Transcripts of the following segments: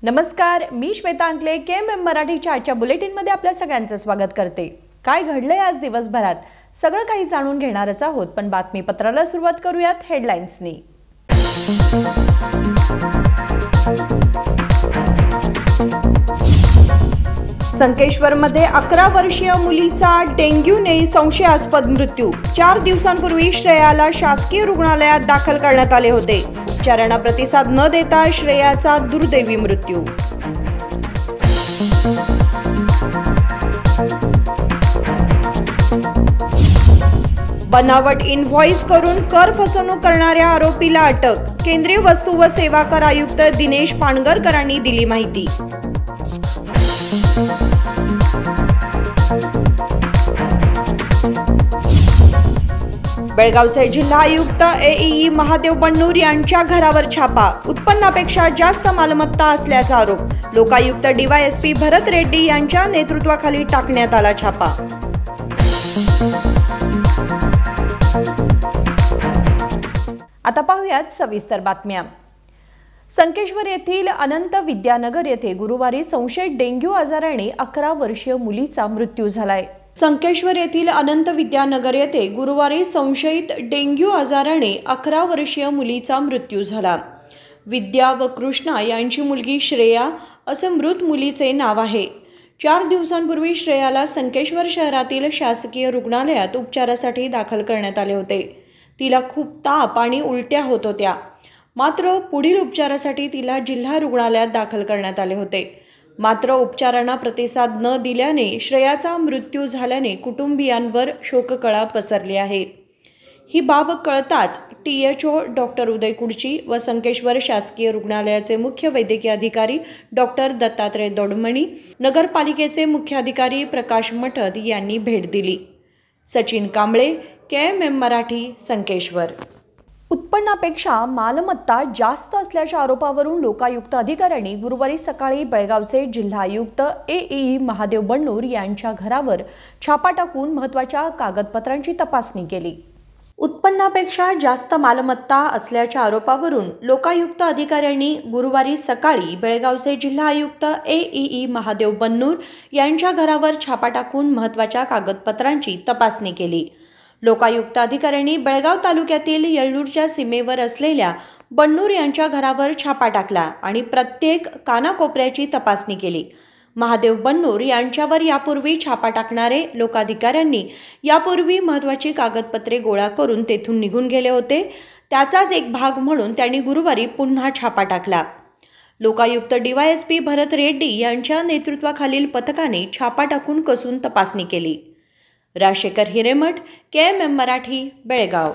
नमस्कार, मी श्वेता अंकले KMM मराठीच्या आजच्या बुलेटिनमध्ये आपल्या सगळ्यांचं स्वागत करते। काय घडलंय आज दिवसभरात सगळं काही जाणून घेणारच आहोत, पण बातमीपत्राला सुरुवात करूयात हेडलाईन्सनी। संकेश्वरमध्ये 11 वर्षीय मुलीचा डेंग्यूने संशयास्पद मृत्यू। 4 दिवसांपूर्वी श्रेयाला शासकीय रुग्णालयात दाखल करण्यात आले होते। उपचारांना प्रतिसाद न देता श्रेयाचा दुर्दैवी मृत्यू। बनावट इनव्हॉइस करून कर फसवणूक करणाऱ्या आरोपीला अटक। केंद्रीय वस्तू व सेवा कर आयुक्त दिनेश पाणगरकरांनी दिली माहिती। बेळगावचे जिल्हा आयुक्त AEE महादेव बन्नूर यांच्या घरावर छापा। उत्पन्नापेक्षा जास्त मालमत्ता असल्याचा आरोप। लोकायुक्त DYSP भरत रेड्डी यांच्या नेतृत्वाखाली टाकण्यात आला छापा। आता पाहूयात सविस्तर बातम्या। संकेश्वर येथील अनंत विद्यानगर येथे गुरुवारी संशयित डेंग्यू आजाराने 11 वर्षीय मुलीचा मृत्यू झालाय। संकेश्वर येथील अनंत विद्यानगर येथे गुरुवारी संशयित डेंग्यू आजाराने 11 वर्षीय मुलीचा मृत्यू झाला। विद्या व कृष्णा यांची मुलगी श्रेया असे मृत मुलीचे नाव आहे। 4 दिवसांपूर्वी श्रेयाला संकेश्वर शहरातील शासकीय रुग्णालयात उपचारासाठी दाखल करण्यात आले होते। तिला खूप ताप आणि उलट्या होत होत्या, मात्र पुढील उपचारासाठी तिला जिल्हा रुग्णालयात दाखल करण्यात आले होते। मात्र उपचारांना प्रतिसाद न दिल्याने श्रेयाचा मृत्यू झाल्याने कुटुंबियांवर शोककळा पसरली आहे। ही बाब कळताच THO डॉक्टर उदय कुडची व संकेश्वर शासकीय रुग्णालयाचे मुख्य वैद्यकीय अधिकारी डॉक्टर दत्तात्रय दोडमणी, नगरपालिकेचे मुख्याधिकारी प्रकाश मठद यांनी भेट दिली। सचिन कांबळे, KMM मराठी, संकेश्वर। उत्पन्नापेक्षा मालमत्ता जास्त असल्याच्या आरोपावरून लोकायुक्त अधिकाऱ्यांनी गुरुवारी सकाळी बेळगावचे जिल्हा आयुक्त AEE महादेव बन्नूर यांच्या घरावर छापा टाकून महत्त्वाच्या कागदपत्रांची तपासणी केली। उत्पन्नापेक्षा जास्त मालमत्ता असल्याच्या आरोपावरून लोकायुक्त अधिकाऱ्यांनी गुरुवारी सकाळी बेळगावचे जिल्हा आयुक्त AEE महादेव बन्नूर यांच्या घरावर छापा टाकून महत्त्वाच्या कागदपत्रांची तपासणी केली। लोकायुक्त अधिकाऱ्यांनी बेळगाव तालुक्यातील येळ्ळूरच्या सीमेवर असलेल्या बन्नूर यांच्या घरावर छापा टाकला आणि प्रत्येक कानाकोपऱ्याची तपासणी केली। महादेव बन्नूर यांच्यावर यापूर्वी छापा टाकणारे लोकाधिकाऱ्यांनी यापूर्वी महत्त्वाची कागदपत्रे गोळा करून तेथून निघून गेले होते। त्याचाच एक भाग म्हणून त्यांनी गुरुवारी पुन्हा छापा टाकला। लोकायुक्त DYSP भरत रेड्डी यांच्या नेतृत्वाखालील पथकाने छापा टाकून कसून तपासणी केली। राजशेखर हिरेमठ, KMM मराठी, बेळगाव।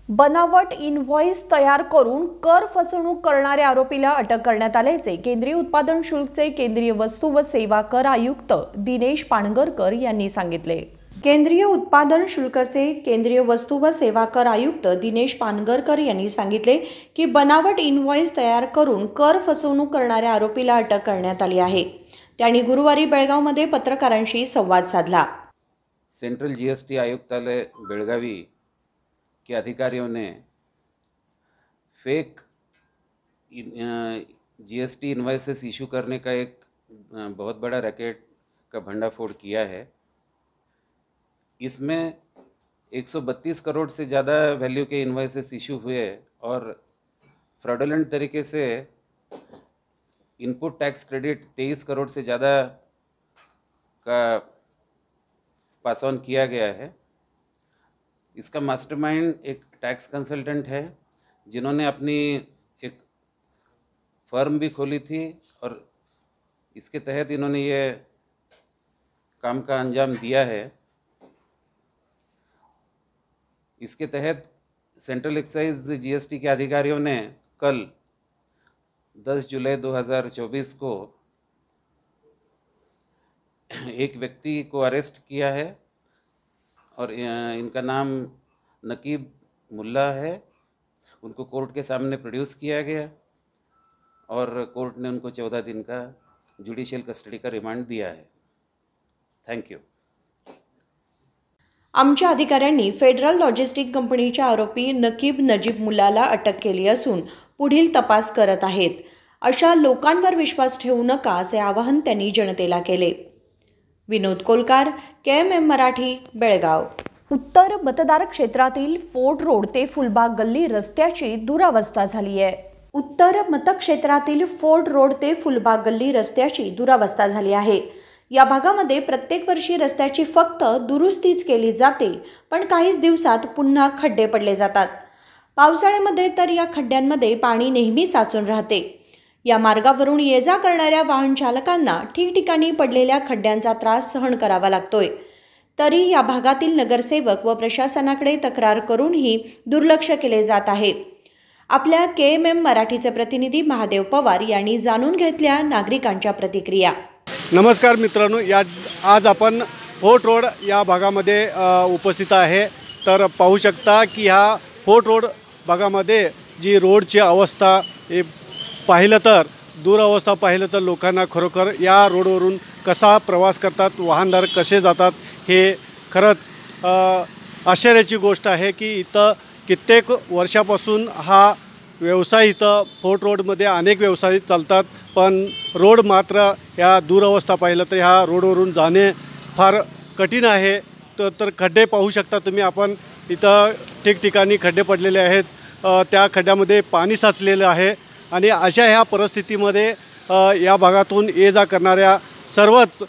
बनावट इनव्हॉइस तयार करून कर फसवणूक करणाऱ्या आरोपीला अटक करण्यात आल्याचे केंद्रीय उत्पादन शुल्कचे केंद्रीय वस्तू व सेवा कर आयुक्त दिनेश पाणगरकर यांनी सांगितले। केंद्रीय उत्पादन शुल्कचे केंद्रीय वस्तू व सेवा कर आयुक्त दिनेश पाणगरकर यांनी सांगितले की बनावट इनव्हॉइस तयार करून कर फसवणूक करणाऱ्या आरोपीला अटक करण्यात आली आहे। त्यांनी गुरुवारी बेळगावमध्ये पत्रकारांशी संवाद साधला। सेंट्रल GST आयुक्तालय बेळगावी के अधिकारियों ने फेक GST इनवॉइसेस इशू करने का एक बहुत बड़ा रैकेट का भंडाफोड़ किया है। इसमें 132 करोड़ से ज़्यादा वैल्यू के इनवॉइसेस इशू हुए और फ्रॉडुलेंट तरीके से इनपुट टैक्स क्रेडिट 23 करोड़ से ज़्यादा का पास ऑन किया गया है। इसका मास्टरमाइंड एक टैक्स कंसल्टेंट है, जिन्होंने अपनी एक फर्म भी खोली थी और इसके तहत इन्होंने ये काम का अंजाम दिया है। इसके तहत सेंट्रल एक्साइज GST के अधिकारियों ने कल 10 जुलाई 2024 को एक व्यक्ति को अरेस्ट किया है और इनका नाम नकीब मुल्ला है। उनको कोर्ट के सामने प्रोड्यूस किया गया और कोर्ट ने उनको 14 दिन का जुडिशियल कस्टडी का रिमांड दिया है। Thank you. आमच्या अधिकाऱ्यांनी फेडरल लॉजिस्टिक कंपनीच्या आरोपी नकीब नजीब मुल्लाला अटक केली असून पुढील तपास करत आहेत। अशा लोकांवर विश्वास ठेवू नका असे आवाहन त्यांनी जनतेला केले. विनोद कोलकार, KMM मराठी, बेळगाव. उत्तर मतदार क्षेत्रातील फोर्ट रोड ते फुलबाग गल्ली रस्त्याची दुरावस्था झाली आहे. उत्तर मतक्षेत्रातील फोर्ट रोड ते फुलबाग गल्ली रस्त्याची दुरावस्था झाली आहे. या भागामध्ये प्रत्येक वर्षी रस्त्याची फक्त दुरुस्तीच केली जाते, पण काहीच दिवसात पुन्हा खड्डे पडले जातात. पावसाळ्यामध्ये तर या खड्ड्यांमध्ये पाणी नेहमी साचून राहते. या मार्गावरून ये जा करणाऱ्या वाहन चालकांना ठिकठिकाणी पडलेल्या खड्ड्यांचा त्रास सहन करावा लागतोय. तरी या भागातील नगरसेवक व प्रशासनाकडे तक्रार करूनही दुर्लक्ष केले जात आहे. आपल्या KMM मराठीचे प्रतिनिधी महादेव पवार यांनी जाणून घेतल्या नागरिकांच्या प्रतिक्रिया. नमस्कार मित्रांनो, आज आपण फोर्ट रोड या भागामध्ये उपस्थित आहे. तर पाहू शकता की ह्या फोर्ट रोड भागामध्ये जी रोडची अवस्था हे पाहिलं तर दुरावस्था पाहिलं तर लोकांना खरोखर या रोडवरून कसा प्रवास करतात, वाहनदार कसे जातात हे खरंच आश्चर्याची गोष्ट आहे की इथं कित्येक वर्षापासून हा व्यवसाय इथं फोर्ट रोडमध्ये अनेक व्यवसाय चालतात, पण रोड मात्र या दुरावस्था पाहिलं तर ह्या रोडवरून जाणे फार कठीण आहे. तर खड्डे पाहू शकता तुम्ही. आपण इथं ठिकठिकाणी खड्डे पडलेले आहेत, त्या खड्ड्यामध्ये पाणी साचलेलं आहे आणि अशा ह्या परिस्थितीमध्ये या भागातून ये जा करणाऱ्या सर्वच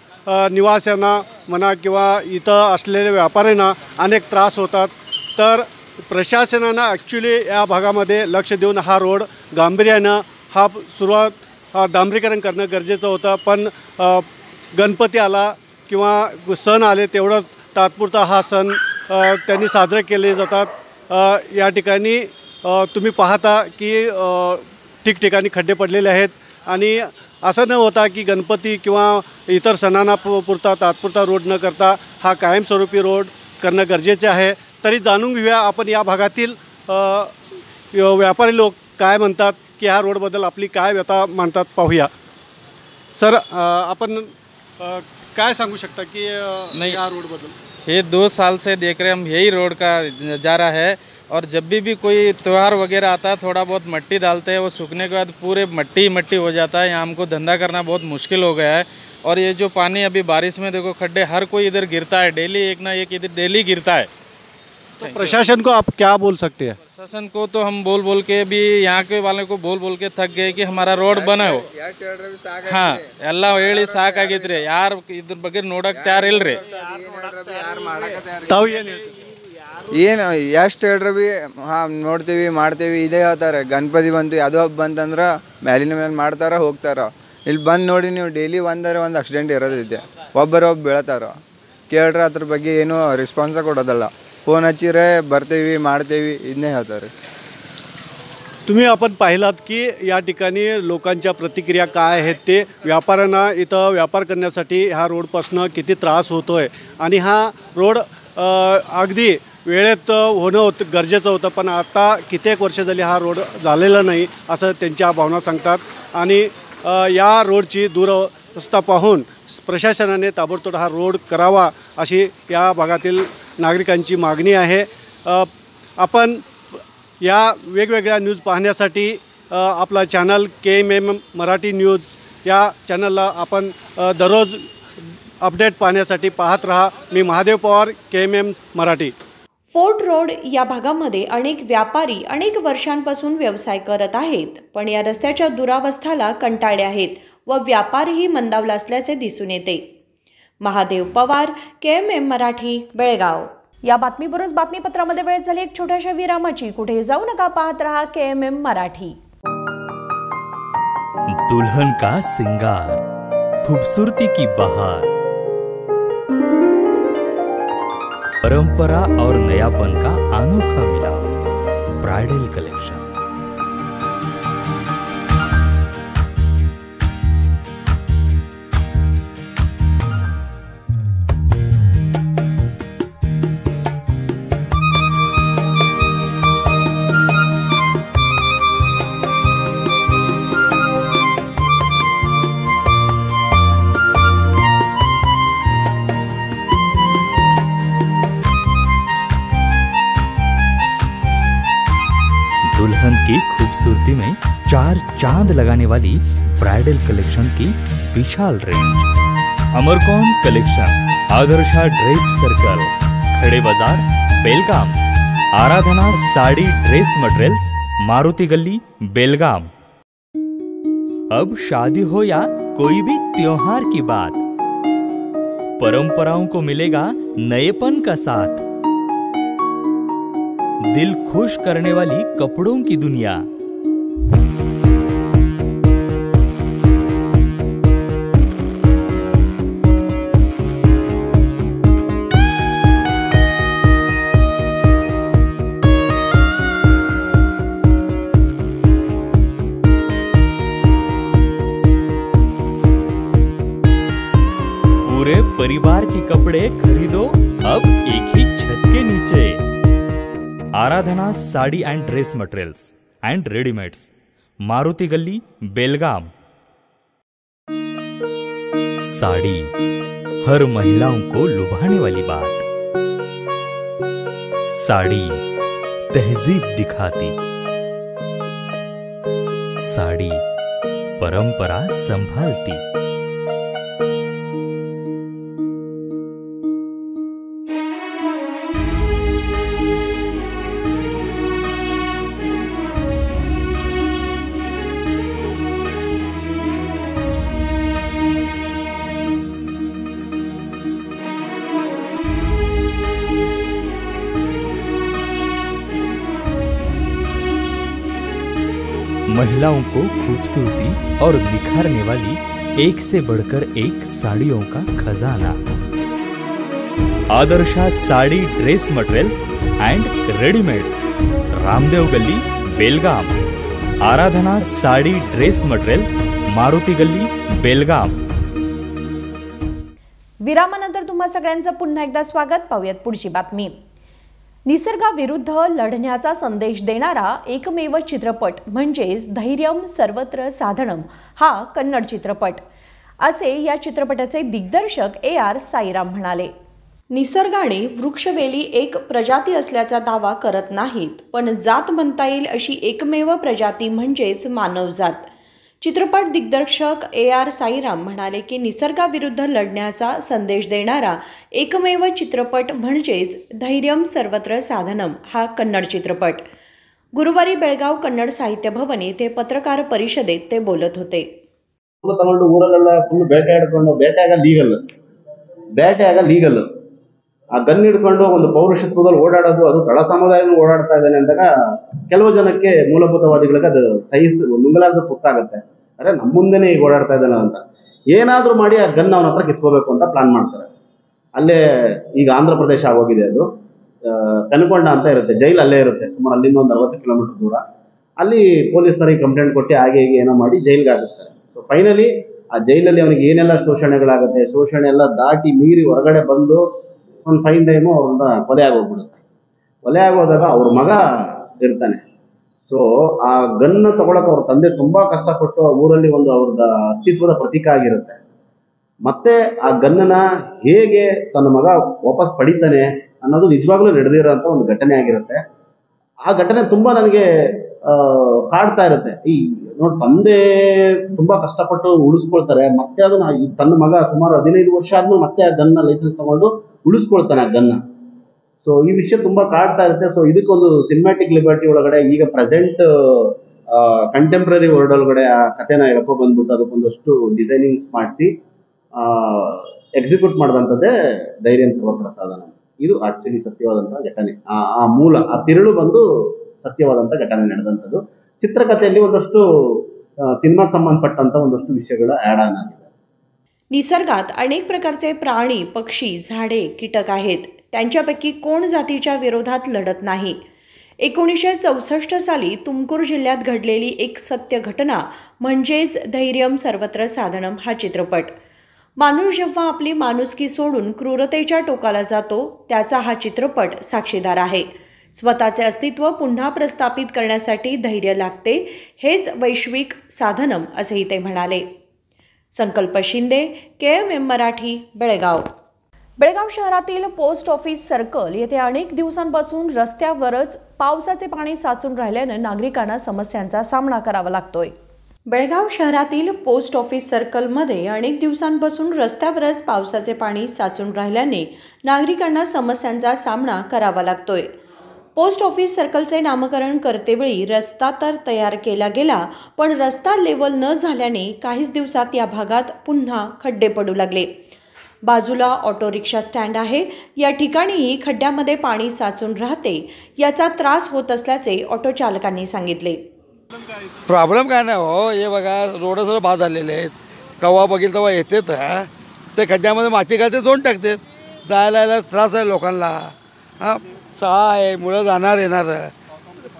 निवासियांना म्हणा किंवा इथं असलेल्या व्यापाऱ्यांना अनेक त्रास होतात. तर प्रशासनानं ॲक्च्युली या भागामध्ये लक्ष देऊन हा रोड गांभीर्यानं डांबरीकरण करणं गरजेचं होतं, पण गणपती आला किंवा सण आले तेवढंच तात्पुरता हा सण त्यांनी साजरे केले जातात. या ठिकाणी तुम्ही पाहता की ठिकठिकाणी खड्डे पडलेले आहेत आणि असं न होता की गणपती किंवा इतर सणांना पुरता तात्पुरता रोड न करता हा कायमस्वरूपी रोड करणं गरजेचे आहे. तरी जाणून घेऊया आपण या भागातील व्यापारी लोक काय म्हणतात की ह्या रोडबद्दल आपली काय व्यथा मांडतात, पाहूया. सर, आपण काय सांगू शकता की या रोडबद्दल? ये 2 साल से देख रहे हम, यही रोड का जा रहा है और जब भी कोई त्यौहार वगैरह आता है थोड़ा बहुत मिट्टी डालते हैं, वो सूखने के बाद पूरे मट्टी हो जाता है. यहाँ हमको धंधा करना बहुत मुश्किल हो गया है. और ये जो पानी अभी बारिश में देखो खड्डे हर कोई इधर गिरता है, डेली एक ना एक इधर डेली गिरता है. तो प्रशासन को आप क्या बोल सकते हैं? प्रशासन को तो हम बोल के भी यहाँ के वाले को बोल के थक गए कि हमारा रोड बना हो. हाँ, ಎಲ್ಲ ಹೇಳಿ ಸಾಕಾಗಿತ್ರಿ. ಯಾರು ಇದ್ರ ಬಗ್ಗೆ ನೋಡಕ್ಕೆ ಯಾರಿಲ್ರಿ. ತಾವು ಏನು ಎಷ್ಟು ಹೇಳ್ರಿ ಬಿ ಹಾಂ ನೋಡ್ತೀವಿ ಮಾಡ್ತೀವಿ ಇದೇ ಹೇಳ್ತಾರೆ. ಗಣಪತಿ ಬಂತು ಯಾವುದೋ ಹಬ್ಬ ಬಂತಂದ್ರೆ ಮ್ಯಾಲಿನ ಮೇಲೆ ಮಾಡ್ತಾರೆ ಹೋಗ್ತಾರ. ಇಲ್ಲಿ ಬಂದು ನೋಡಿ ನೀವು ಡೈಲಿ ಒಂದು ಆಕ್ಸಿಡೆಂಟ್ ಇರೋದಿದೆ, ಒಬ್ಬರು ಬೀಳ್ತಾರ. ಕೇಳ್ರೆ ಅದ್ರ ಬಗ್ಗೆ ಏನೂ ರಿಸ್ಪಾನ್ಸ ಕೊಡೋದಲ್ಲ. फोन हच्चिरे ಬರ್ತೀವಿ ಮಾಡ್ತೀವಿ ಇದನ್ನೇ ಹೇಳ್ತಾರೆ. तुम्ही आपण पाहिलात की या ठिकाणी लोकांच्या प्रतिक्रिया काय आहेत ते. व्यापाऱ्यांना इथं व्यापार करण्यासाठी ह्या रोडपासून किती त्रास होतो आहे आणि हा रोड अगदी वेळेत होणं गरजेचं होतं, पण आता कित्येक वर्ष झाली हा रोड झालेला नाही असं त्यांच्या भावना सांगतात. आणि या रोडची दुरवस्था पाहून प्रशासनाने ताबडतोब हा रोड करावा अशी या भागातील नागरिकांची मागणी आहे. आपण या वेगवेगळ्या न्यूज पाहण्यासाठी आपला चॅनल KMM मराठी न्यूज या चॅनलला आपण दररोज अपडेट पाहण्यासाठी पाहत राहा. मी Mahadev Pawar, KMM Marathi. Fort Road या भागामध्ये अनेक व्यापारी अनेक वर्षांपासून व्यवसाय करत आहेत, पण या रस्त्याच्या दुरावस्थेला कंटाळले आहेत व व्यापारही मंदावला असल्याचे दिसून येते. महादेव पवार, KMM मराठी, बेळगाव. या बातमीबरोबर बातमीपत्रामध्ये वेळ झाली एक छोट्याशा विरामाची. कुठे जाऊ नका, पाहत रहा KMM मराठी. दुल्हन का सिंगार, खूबसूरती की बहार, परंपरा और नयापन का अनोखा मिलाप, ब्राइडल कलेक्शन. दुल्हन की खूबसूरती में 4 चांद लगाने वाली ब्राइडल कलेक्शन की विशाल रेंज। अमरकॉन collection, Adarsha dress circle, Khade Bazar, Belgaum. Aradhana saree dress materials, Maruti Gali, Belgaum. अब शादी हो या कोई भी त्योहार की बात, परंपराओं को मिलेगा नएपन का साथ। दिल खुश करने वाली कपड़ों की दुनिया। पूरे परिवार के कपड़े खरीदो अब एक ही छत के नीचे। Aradhana saree and dress materials and readymades, Maruti Gali, Belgaum. Saree हर महिलाओं को लुभाने वाली बात। साड़ी तहजीब दिखाती, साड़ी परंपरा संभालती। महिलाओं को खूबसूरती और निखारने वाली एक से बढ़कर एक साड़ियों का खजाना। Adarsha saree dress materials and readymades, Ramdev Gali, Belgaum. Aradhana saree dress materials, Maruti Gali, Belgaum. विरामानंतर तुम्हा सगळ्यांचं पुन्हा एकदा स्वागत। पाहूयात पुढची बातमी। निसर्गाविरुद्ध लढण्याचा संदेश देणारा एकमेव चित्रपट म्हणजेच धैर्यम सर्वत्र साधनम हा कन्नड चित्रपट, असे या चित्रपटाचे दिग्दर्शक AR साईराम म्हणाले। निसर्गाने वृक्षवेली एक प्रजाती असल्याचा दावा करत नाहीत, पण जात म्हणता येईल अशी एकमेव प्रजाती म्हणजेच मानवजात। चित्रपट दिग्दर्शक AR साईराम म्हणाले की निसर्गाविरुद्ध लढण्याचा संदेश देणारा एकमेव चित्रपट म्हणजेच धैर्यम सर्वत्र साधनम हा कन्नड चित्रपट। गुरुवारी बेळगाव कन्नड साहित्य भवन येथे पत्रकार परिषदेत ते बोलत होते। ತಗೊಂಡು ಊರಲ್ಲೆಲ್ಲ ಫುಲ್ ಬೇಟೆ ಆಡ್ಕೊಂಡು ಬೇಟೆಯಾಗ ಲೀಗಲ್ ಆ ಗನ್ ಹಿಡ್ಕೊಂಡು ಒಂದು ಪೌರುಷತ್ವದಲ್ಲಿ ಓಡಾಡೋದು, ಅದು ತಳ ಸಮುದಾಯದಲ್ಲಿ ಓಡಾಡ್ತಾ ಇದ್ದಾನೆ ಅಂದಾಗ ಕೆಲವು ಜನಕ್ಕೆ ಮೂಲಭೂತವಾದಿಗಳಿಗೆ ಅದು ನುಂಗಲಾರದ ತುತ್ತಾಗುತ್ತೆ। ಅರೆ ನಮ್ಮ ಮುಂದೆನೇ ಈಗ ಓಡಾಡ್ತಾ ಇದ್ದಾನೆ ಅಂತ ಏನಾದರೂ ಮಾಡಿ ಆ ಗನ್ ಅವನ ಹತ್ರ ಕಿತ್ಕೋಬೇಕು ಅಂತ ಪ್ಲಾನ್ ಮಾಡ್ತಾರೆ। ಅಲ್ಲೇ ಈಗ ಆಂಧ್ರ ಪ್ರದೇಶ ಆಗೋಗಿದೆ, ಅದು ಕನಕೊಂಡ ಅಂತ ಇರುತ್ತೆ, ಜೈಲ್ ಅಲ್ಲೇ ಇರುತ್ತೆ, ಸುಮಾರು ಅಲ್ಲಿಂದ ಒಂದು 60 ಕಿಲೋಮೀಟರ್ ದೂರ। ಅಲ್ಲಿ ಪೊಲೀಸರಿಗೆ ಕಂಪ್ಲೇಂಟ್ ಕೊಟ್ಟು ಹಾಗೆ ಹೀಗೆ ಏನೋ ಮಾಡಿ ಜೈಲ್ಗೆ ಹಾಕಿಸ್ತಾರೆ। ಸೊ ಫೈನಲಿ ಆ ಜೈಲಲ್ಲಿ ಅವನಿಗೆ ಏನೆಲ್ಲ ಶೋಷಣೆಗಳಾಗುತ್ತೆ, ಶೋಷಣೆ ಎಲ್ಲ ದಾಟಿ ಮೀರಿ ಹೊರಗಡೆ ಬಂದು ಒಂದು ಫೈನ್ ಟೈಮು ಅವ್ರಿಂದ ಕೊಲೆ ಆಗೋಗ್ಬಿಡುತ್ತೆ। ಕೊಲೆ ಆಗೋದಾಗ ಅವ್ರ ಮಗ ಇರ್ತಾನೆ। ಸೊ ಆ ಗನ್ನ ತಗೊಳಕ್ಕೆ ಅವ್ರ ತಂದೆ ತುಂಬಾ ಕಷ್ಟಪಟ್ಟು ಊರಲ್ಲಿ ಒಂದು ಅವ್ರದ ಅಸ್ತಿತ್ವದ ಪ್ರತೀಕ ಆಗಿರುತ್ತೆ। ಮತ್ತೆ ಆ ಗನ್ನನ ಹೇಗೆ ತನ್ನ ಮಗ ವಾಪಸ್ ಪಡಿತಾನೆ ಅನ್ನೋದು ನಿಜವಾಗ್ಲೂ ನಡೆದಿರೋಂಥ ಒಂದು ಘಟನೆ ಆಗಿರುತ್ತೆ। ಆ ಘಟನೆ ತುಂಬಾ ನನಗೆ ಕಾಡ್ತಾ ಇರುತ್ತೆ। ಈ ನೋಡಿ, ತಂದೆ ತುಂಬಾ ಕಷ್ಟಪಟ್ಟು ಉಳಿಸ್ಕೊಳ್ತಾರೆ, ಮತ್ತೆ ಅದನ್ನ ತನ್ನ ಮಗ ಸುಮಾರು 15 ವರ್ಷ ಆದ್ಮೇಲೆ ಮತ್ತೆ ಆ ಗನ್ನ ಲೈಸೆನ್ಸ್ ತಗೊಂಡು ಉಳಿಸ್ಕೊಳ್ತಾನೆ ಆ ಗನ್ನ। ಸೊ ಈ ವಿಷಯ ತುಂಬಾ ಕಾಡ್ತಾ ಇರುತ್ತೆ। ಸೊ ಇದಕ್ಕೊಂದು ಸಿನಿಮ್ಯಾಟಿಕ್ ಲಿಬರ್ಟಿ ಒಳಗಡೆ ಈಗ ಪ್ರೆಸೆಂಟ್ ಕಂಟೆಂಪ್ರರಿ ವರ್ಲ್ಡ್ ಒಳಗಡೆ ಆ ಕಥೆನ ಎಳ್ಕೊ ಬಂದ್ಬಿಟ್ಟು ಅದಕ್ಕೊಂದಷ್ಟು ಡಿಸೈನಿಂಗ್ ಮಾಡಿಸಿ ಎಕ್ಸಿಕ್ಯೂಟ್ ಮಾಡಿದಂಥದ್ದೇ ಧೈರ್ಯಂ ಸರ್ವತ್ರ ಸಾಧನ। ಇದು ಆಕ್ಚುಲಿ ಸತ್ಯವಾದಂಥ ಘಟನೆ, ಆ ಮೂಲ ಆ ತಿರುಳು ಬಂದು ಸತ್ಯವಾದಂಥ ಘಟನೆ ನಡೆದಂಥದ್ದು। ಚಿತ್ರಕಥೆಯಲ್ಲಿ ಒಂದಷ್ಟು ಸಿನಿಮಾಗೆ ಸಂಬಂಧಪಟ್ಟಂತ ಒಂದಷ್ಟು विषयಗಳು ऍड ಆನ್ ಆಗಿದೆ। निसर्गात अनेक प्रकारचे प्राणी, पक्षी, झाडे, कीटक आहेत। त्यांच्यापैकी कोण जातीच्या विरोधात लढत नाही। 1964 साली तुमकुर जिल्ह्यात घडलेली एक सत्य घटना म्हणजेच धैर्यम सर्वत्र साधनम हा चित्रपट। माणूस जेव्हा आपली माणुसकी सोडून क्रूरतेच्या टोकाला जातो त्याचा हा चित्रपट साक्षीदार आहे। स्वतःचे अस्तित्व पुन्हा प्रस्थापित करण्यासाठी धैर्य लागते, हेच वैश्विक साधनम असेही ते म्हणाले। संकल्प शिंदे, KMM मराठी, बेळगाव। बेळगाव शहरातील पोस्ट ऑफिस सर्कल येथे अनेक दिवसांपासून रस्त्यावरच पावसाचे पाणी साचून राहिल्याने नागरिकांना समस्यांचा सामना करावा लागतोय। बेळगाव शहरातील पोस्ट ऑफिस सर्कलमध्ये अनेक दिवसांपासून रस्त्यावरच पावसाचे पाणी साचून राहिल्याने नागरिकांना समस्यांचा सामना करावा लागतोय। पोस्ट ऑफिस सर्कलचे नामकरण करतेवेळी रस्ता तर तयार केला गेला, पण रस्ता लेवल न झाल्याने काहीच दिवसात या भागात पुन्हा खड्डे पडू लागले। बाजूला ऑटो रिक्षा स्टँड आहे, या ठिकाणीही खड्ड्यामध्ये पाणी साचून राहते, याचा त्रास होत असल्याचे ऑटो चालकांनी सांगितले। प्रॉब्लेम काय नाही हो, हे बघा रोड सगळं बाद झालेले आहेत, कवा बघील तेव्हा येतात ते खड्ड्यामध्ये माती घालते दोन टाकतात, जायला यायला त्रास आहे लोकांना। हां सहा आहे, मुलं जाणार येणार,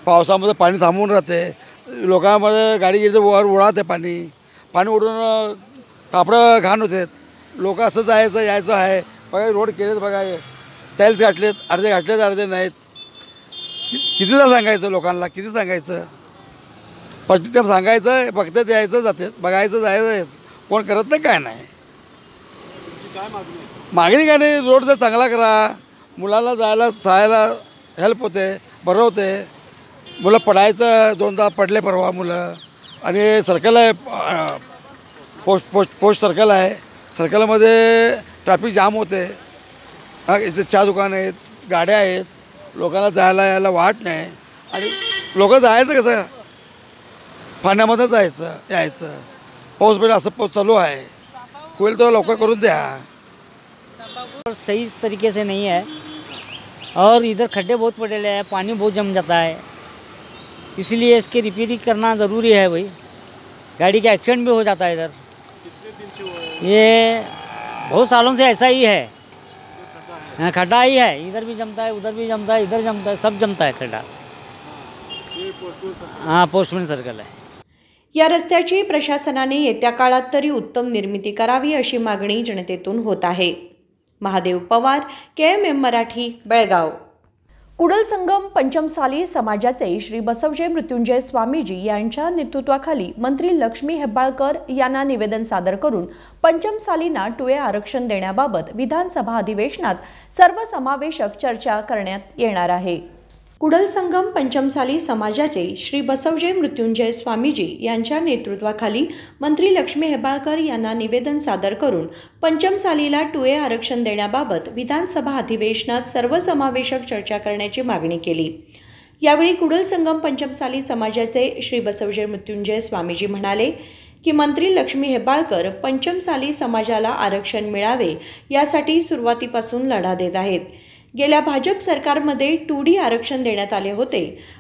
पावसामध्ये पाणी थांबून राहते, लोकांमध्ये गाडी गेली तर वर उडाते पाणी उडून कापडं घाण होतात, लोक असं जायचं यायचं आहे। बघा रोड केलेत, बघा टाईल्स घातलेत, अर्धे घातलेत अर्धे नाहीत, कितीदा सांगायचं लोकांना, किती सांगायचं, प्रतिटम सांगायचं, बघतात यायचं जाते, बघायचं जायचं, कोण करत नाही काय नाही। मागणी काय नाही, रोड जर चांगला करा, मुलांना जायला जायला हेल्प होते, बरं होते, मुलं पडायचं, दोनदा पडले परवा मुलं, आणि सर्कल आहे, पोस्ट सर्कल आहे, सर्कलमध्ये ट्रॅफिक जाम होते, हां इथे चहा दुकान आहेत, गाड्या आहेत, लोकांना जायला यायला वाट नाही, आणि लोक जायचं कसं पाण्यामध्ये जायचं यायचं, पाऊस बिल असं पाऊस चालू आहे, होईल तर लवकर करून द्या। सही तरीके से नहीं है और इधर खड्डे बहुत पड़े हैं, पानी बहुत जम जाता है, इसलिए इसकी रिपेयरिंग करना ज़रूरी है भाई, गाड़ी का एक्सीडेंट भी हो जाता है इधर। ये बहुत सालों से ऐसा ही है, हाँ खड्डा ही है, इधर भी जमता है, उधर भी जमता है, इधर जमता है, सब जमता है खड्डा। हाँ पोस्टमैन सर्कल है। या रस्त्याची प्रशासनाने येत्या काळात तरी उत्तम निर्मिती करावी अशी मागणी जनतेतून होत आहे। महादेव पवार, KMM मराठी, बेळगाव। कुडल संगम पंचमसाली समाजाचे श्री बसवजे मृत्युंजय स्वामीजी यांच्या नेतृत्वाखाली मंत्री लक्ष्मी हेब्बाळकर यांना निवेदन सादर करून पंचमसालींना 2A आरक्षण देण्याबाबत विधानसभा अधिवेशनात सर्वसमावेशक चर्चा करण्यात येणार आहे। कुडल संगम पंचमसाली समाजाचे श्री बसवजे मृत्युंजय स्वामीजी यांच्या नेतृत्वाखाली मंत्री लक्ष्मी हेब्बाळकर यांना निवेदन सादर करून पंचमसालीला 2A आरक्षण देण्याबाबत विधानसभा अधिवेशनात सर्वसमावेशक चर्चा करण्याची मागणी केली। यावेळी कुडल संगम पंचमसाली समाजाचे श्री बसवजे मृत्युंजय स्वामीजी म्हणाले की मंत्री लक्ष्मी हेब्बाळकर पंचमसाली समाजाला आरक्षण मिळावे यासाठी सुरुवातीपासून लढा देत आहेत। गेल्या भाजप सरकारमध्ये 2D आरक्षण देण्यात आले होते,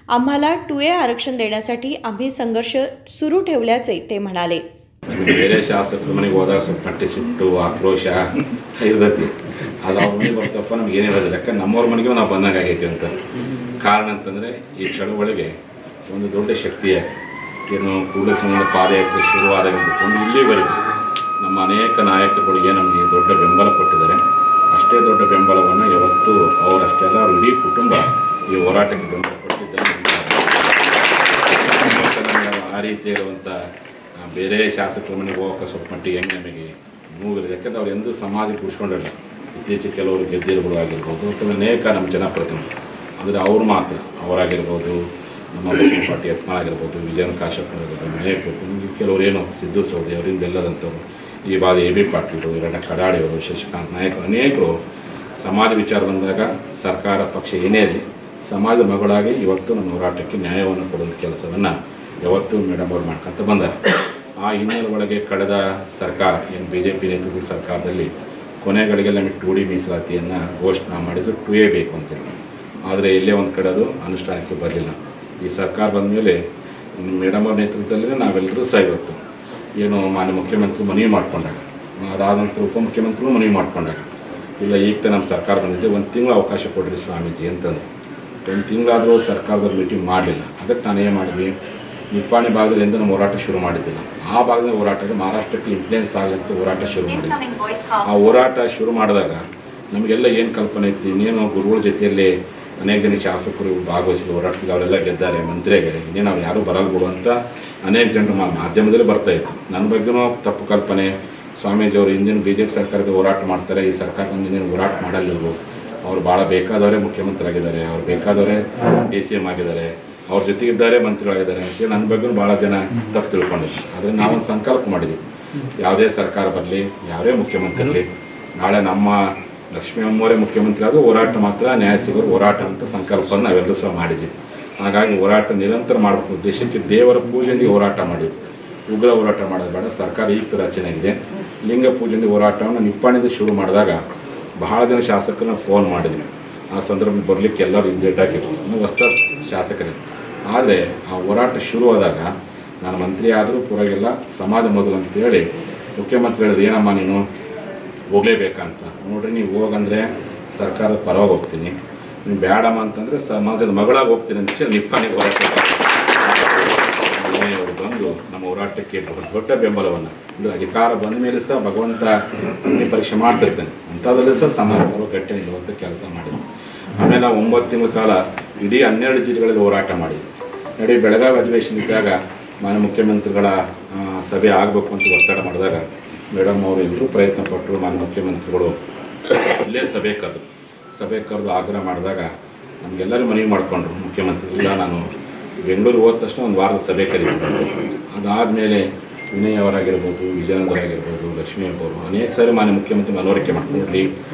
आम्हाला 2A आरक्षण देण्यासाठी आम्ही संघर्ष सुरू ठेवल्याचे ते म्हणाले। ಬೇರೆ ಶಾಸಕರ ಮನೆಗೆ ಹೋದಾಗ ಸ್ವಲ್ಪ ಪಟ್ಟಿ ಸಿಟ್ಟು ಆಕ್ರೋಶ ಇರ್ತೈತಿ, ಅದು ಅವ್ರ ಮನೆಗೆ ಬರ್ತಪ್ಪ ನಮ್ಗೆ ಏನಿರೋದಿಲ್ಲ, ಯಾಕಂದ್ರೆ ನಮ್ಮವ್ರ ಮನೆಗೆ ನಾವು ಬಂದಂಗೆ ಆಗೈತಿ ಅಂತ ಕಾರಣ ಅಂತಂದರೆ ಈ ಚಳವಳಿಗೆ ಒಂದು ದೊಡ್ಡ ಶಕ್ತಿಯ ಏನು ಕೂಡಲ ಸಂಘದ ಪಾದಯಾತ್ರೆ ಶುರುವಾದಾಗಿಂದ ಇಲ್ಲಿವರೆಗೂ ನಮ್ಮ ಅನೇಕ ನಾಯಕರುಗಳಿಗೆ ನಮಗೆ ದೊಡ್ಡ ಬೆಂಬಲ ಕೊಟ್ಟಿದ್ದಾರೆ। ಅಷ್ಟೇ ದೊಡ್ಡ ಬೆಂಬಲವನ್ನು ಯಾವತ್ತೂ ಅವರಷ್ಟೆಲ್ಲ ಇಡೀ ಕುಟುಂಬ ಈ ಹೋರಾಟಕ್ಕೆ ಬೆಂಬಲ ಕೊಟ್ಟಿದ್ದಾರೆ। ಆ ರೀತಿ ಇರುವಂಥ ಬೇರೆ ಶಾಸಕರ ಮನೆಗೆ ಹೋಗೋಕೆ ಸ್ವಲ್ಪ ಮಟ್ಟಿಗೆ ಹೆಂಗೆ ನಮಗೆ ನೋವಿಲ್ಲ, ಯಾಕಂದ್ರೆ ಅವ್ರು ಎಂದೂ ಸಮಾಜಕ್ಕೆ ಉಳಿಸ್ಕೊಂಡಿಲ್ಲ। ಇತ್ತೀಚೆಗೆ ಕೆಲವರು ಗೆದ್ದಿರುಗಳು ಆಗಿರ್ಬೋದು ಅಥವಾ ಅನೇಕ ನಮ್ಮ ಜನಪ್ರತಿನಿಧಿಗಳು, ಆದರೆ ಅವ್ರು ಮಾತ್ರ ಅವರಾಗಿರ್ಬೋದು, ನಮ್ಮ ಬಸವ ಪಾಟೀಲ್ ಯತ್ನಾಳ್ ಆಗಿರ್ಬೋದು, ವಿಜಯನ್ ಕಾಶ್ಯಪ್ ಆಗಿರ್ಬೋದು, ಅನೇಕರು ಕೆಲವರು ಏನು ಸಿದ್ದು ಸೌದಿ ಅವರಿಂದ ಬೆಲ್ಲದಂಥವ್ರು, ಈ ಬಾರಿ AB ಪಾಟೀಲ್, ರಣ ಕಡಾಡಿಯವರು, ಶಶಿಕಾಂತ್ ನಾಯಕರು, ಅನೇಕರು ಸಮಾಜ ವಿಚಾರ ಬಂದಾಗ ಸರ್ಕಾರ ಪಕ್ಷ ಏನೇ ಇರಲಿ ಸಮಾಜದ ಮಗಳಾಗಿ ಇವತ್ತು ನಮ್ಮ ಹೋರಾಟಕ್ಕೆ ನ್ಯಾಯವನ್ನು ಕೊಡುವ ಕೆಲಸವನ್ನು ಯಾವತ್ತೂ ಮೇಡಮ್ ಅವರು ಮಾಡ್ಕೊತ ಬಂದ್ದಾರೆ। ಆ ಹಿನ್ನೆಲೆ ಒಳಗೆ ಕಳೆದ ಸರ್ಕಾರ ಏನು BJP ನೇತೃತ್ವದ ಸರ್ಕಾರದಲ್ಲಿ ಕೊನೆಗಳಿಗೆ ನಮಗೆ 2D ಮೀಸಲಾತಿಯನ್ನು ಘೋಷಣೆ ಮಾಡಿದ್ದು 2A ಬೇಕು ಅಂತೇಳಿ, ಆದರೆ ಎಲ್ಲೇ ಒಂದು ಕಡೆ ಅದು ಅನುಷ್ಠಾನಕ್ಕೆ ಬರಲಿಲ್ಲ। ಈ ಸರ್ಕಾರ ಬಂದ ಮೇಲೆ ಮೇಡಮ್ ಅವ್ರ ನೇತೃತ್ವದಲ್ಲೇ ನಾವೆಲ್ಲರೂ ಸಹ ಇವತ್ತು ಏನು ಮಾನ್ಯ ಮುಖ್ಯಮಂತ್ರಿ ಮನವಿ ಮಾಡಿಕೊಂಡಾಗ, ಅದಾದ ನಂತರ ಉಪಮುಖ್ಯಮಂತ್ರಿಗಳು ಮನವಿ ಮಾಡಿಕೊಂಡಾಗ, ಇಲ್ಲ ಈಗ ನಮ್ಮ ಸರ್ಕಾರ ಬಂದಿದ್ದೆ, ಒಂದು ತಿಂಗಳು ಅವಕಾಶ ಕೊಡ್ರಿ ಸ್ವಾಮೀಜಿ ಅಂತಂದು, ಒಂದು ತಿಂಗಳಾದರೂ ಸರ್ಕಾರದಲ್ಲಿ ಮೀಟಿಂಗ್ ಮಾಡಲಿಲ್ಲ। ಅದಕ್ಕೆ ನಾನೇನು ಮಾಡಿದ್ವಿ, ನಿಪ್ಪಾಣಿ ಭಾಗದಿಂದ ನಮ್ಮ ಹೋರಾಟ ಶುರು ಮಾಡಿದ್ದಿಲ್ಲ, ಆ ಭಾಗದ ಹೋರಾಟದ ಮಹಾರಾಷ್ಟ್ರಕ್ಕೆ ಇನ್ಫ್ಲುಯೆನ್ಸ್ ಆಗಲಿಕ್ಕೆ ಹೋರಾಟ ಶುರು ಮಾಡಿದ್ವಿ। ಆ ಹೋರಾಟ ಶುರು ಮಾಡಿದಾಗ ನಮಗೆಲ್ಲ ಏನು ಕಲ್ಪನೆ ಇತ್ತು, ಇನ್ನೇನು ಗುರುಗಳ ಜೊತೆಯಲ್ಲೇ ಅನೇಕ ಜನ ಶಾಸಕರು ಭಾಗವಹಿಸಿದ ಹೋರಾಟಕ್ಕೆ ಅವರೆಲ್ಲ ಗೆದ್ದಾರೆ, ಮಂತ್ರಿ ಆಗಿದ್ದಾರೆ, ಇನ್ನೇನು ಅವ್ರು ಯಾರೂ ಬರಲ್ಬಿಡು ಅಂತ ಅನೇಕ ಜನರು ಮಾಧ್ಯಮದಲ್ಲಿ ಬರ್ತಾಯಿತ್ತು। ನನ್ನ ಬಗ್ಗೆನೂ ತಪ್ಪು ಕಲ್ಪನೆ, ಸ್ವಾಮೀಜಿಯವರು ಹಿಂದಿನ BJP ಸರ್ಕಾರದ ಹೋರಾಟ ಮಾಡ್ತಾರೆ, ಈ ಸರ್ಕಾರದ ಹಿಂದಿನ ಹೋರಾಟ ಮಾಡಲಿಲ್ವೋ, ಅವ್ರು ಭಾಳ ಬೇಕಾದವರೇ ಮುಖ್ಯಮಂತ್ರಿ ಆಗಿದ್ದಾರೆ, ಅವ್ರು ಬೇಕಾದವರೇ DCM ಆಗಿದ್ದಾರೆ, ಅವ್ರ ಜೊತೆಗಿದ್ದಾರೆ ಮಂತ್ರಿಗಳಾಗಿದ್ದಾರೆ ಅಂತೇಳಿ ನನ್ನ ಬಗ್ಗೆ ಭಾಳ ಜನ ತಪ್ಪು ತಿಳ್ಕೊಂಡಿದ್ರು. ಆದರೆ ನಾವೊಂದು ಸಂಕಲ್ಪ ಮಾಡಿದ್ವಿ, ಯಾವುದೇ ಸರ್ಕಾರ ಬರಲಿ, ಯಾವುದೇ ಮುಖ್ಯಮಂತ್ರಿ ಇರಲಿ, ನಾಳೆ ನಮ್ಮ ಲಕ್ಷ್ಮೀ ಅಮ್ಮವರೇ ಮುಖ್ಯಮಂತ್ರಿ ಆದರೂ ಹೋರಾಟ ಮಾತ್ರ ನ್ಯಾಯ ಸಿಗೋರು ಹೋರಾಟ ಅಂತ ಸಂಕಲ್ಪನ ನಾವೆಲ್ಲರೂ ಸಹ ಮಾಡಿದ್ವಿ. ಹಾಗಾಗಿ ಹೋರಾಟ ನಿರಂತರ ಮಾಡಬೇಕು ಉದ್ದೇಶಕ್ಕೆ ದೇವರ ಪೂಜೆಯಿಂದ ಹೋರಾಟ ಮಾಡಿದ್ವಿ. ಉಗ್ರ ಹೋರಾಟ ಮಾಡೋದು ಬೇಡ, ಸರ್ಕಾರ ಈಗ ರಚನೆ ಆಗಿದೆ. ಲಿಂಗ ಪೂಜೆಯಿಂದ ಹೋರಾಟವನ್ನು ನಿಪ್ಪಾಣಿಂದ ಶುರು ಮಾಡಿದಾಗ ಬಹಳ ಜನ ಶಾಸಕರನ್ನ ಫೋನ್ ಮಾಡಿದ್ವಿ. ಆ ಸಂದರ್ಭದಲ್ಲಿ ಬರಲಿಕ್ಕೆ ಎಲ್ಲರೂ ಲೇಟ್ ಆಗಿತ್ತು, ಹೊಸ ಶಾಸಕರಿಗೆ. ಆದರೆ ಆ ಹೋರಾಟ ಶುರುವಾದಾಗ ನಾನು ಮಂತ್ರಿ ಆದರೂ ಪೂರಾಗಿಲ್ಲ, ಸಮಾಜ ಮೊದಲು ಅಂತೇಳಿ ಮುಖ್ಯಮಂತ್ರಿ ಹೇಳಿದ್ರು, ಏನಮ್ಮ ನೀನು ಹೋಗಲೇಬೇಕಂತ. ನೋಡ್ರಿ, ನೀವು ಹೋಗಂದರೆ ಸರ್ಕಾರದ ಪರವಾಗಿ ಹೋಗ್ತೀನಿ, ನೀವು ಬೇಡಮ್ಮ ಅಂತಂದರೆ ಸಮಾಜದ ಮಗಳಾಗಿ ಹೋಗ್ತೀನಿ ಅಂತ ಹೇಳಿ ನಿಪ್ಪಾಣಿಗೆ ಹೋರಾಟ ಅವರು ಬಂದು ನಮ್ಮ ಹೋರಾಟಕ್ಕೆ ದೊಡ್ಡ ಬೆಂಬಲವನ್ನು, ಒಂದು ಅಧಿಕಾರ ಬಂದ ಮೇಲೆ ಸಹ ಭಗವಂತ ಪರೀಕ್ಷೆ ಮಾಡ್ತಿರ್ತಾನೆ, ಅಂಥದ್ರಲ್ಲಿ ಸಹ ಸಮಾಜಗಳು ಗಟ್ಟಿ ನಿಲ್ಲುವಂಥ ಕೆಲಸ ಮಾಡಿದ್ವಿ. ಆಮೇಲೆ ನಾವು 9 ತಿಂಗಳ ಕಾಲ ಇಡೀ 12 ಜಿಲ್ಲೆಗಳಲ್ಲಿ ಹೋರಾಟ ಮಾಡಿದ್ವಿ. ನಡಿ ಬೆಳಗಾವಿ ಅಧಿವೇಶನ ಇದ್ದಾಗ ಮಾನ್ಯ ಮುಖ್ಯಮಂತ್ರಿಗಳ ಸಭೆ ಆಗಬೇಕು ಅಂತ ಒತ್ತಡ ಮಾಡಿದಾಗ ಮೇಡಮ್ ಅವರು ಎಲ್ಲರೂ ಪ್ರಯತ್ನ ಪಟ್ಟರು. ಮಾನ್ಯ ಮುಖ್ಯಮಂತ್ರಿಗಳು ಇಲ್ಲೇ ಸಭೆ ಕರೆದು ಆಗ್ರಹ ಮಾಡಿದಾಗ ನಮಗೆಲ್ಲರೂ ಮನವಿ ಮಾಡಿಕೊಂಡ್ರು ಮುಖ್ಯಮಂತ್ರಿ, ಇಲ್ಲ ನಾನು ಬೆಂಗಳೂರು ಹೋದ ತಕ್ಷಣ ಒಂದು ವಾರದ ಸಭೆ ಕರೀತಾರೆ. ಅದಾದಮೇಲೆ ವಿನಯ್ ಅವರಾಗಿರ್ಬೋದು, ವಿಜಯನಗರ ಆಗಿರ್ಬೋದು, ಲಕ್ಷ್ಮೀ ಅವರು ಅನೇಕ ಸಾರಿ ಮಾನ್ಯ ಮುಖ್ಯಮಂತ್ರಿ ಮನವರಿಕೆ ಮಾಡ್ಕೊಂಡ್ರಿ,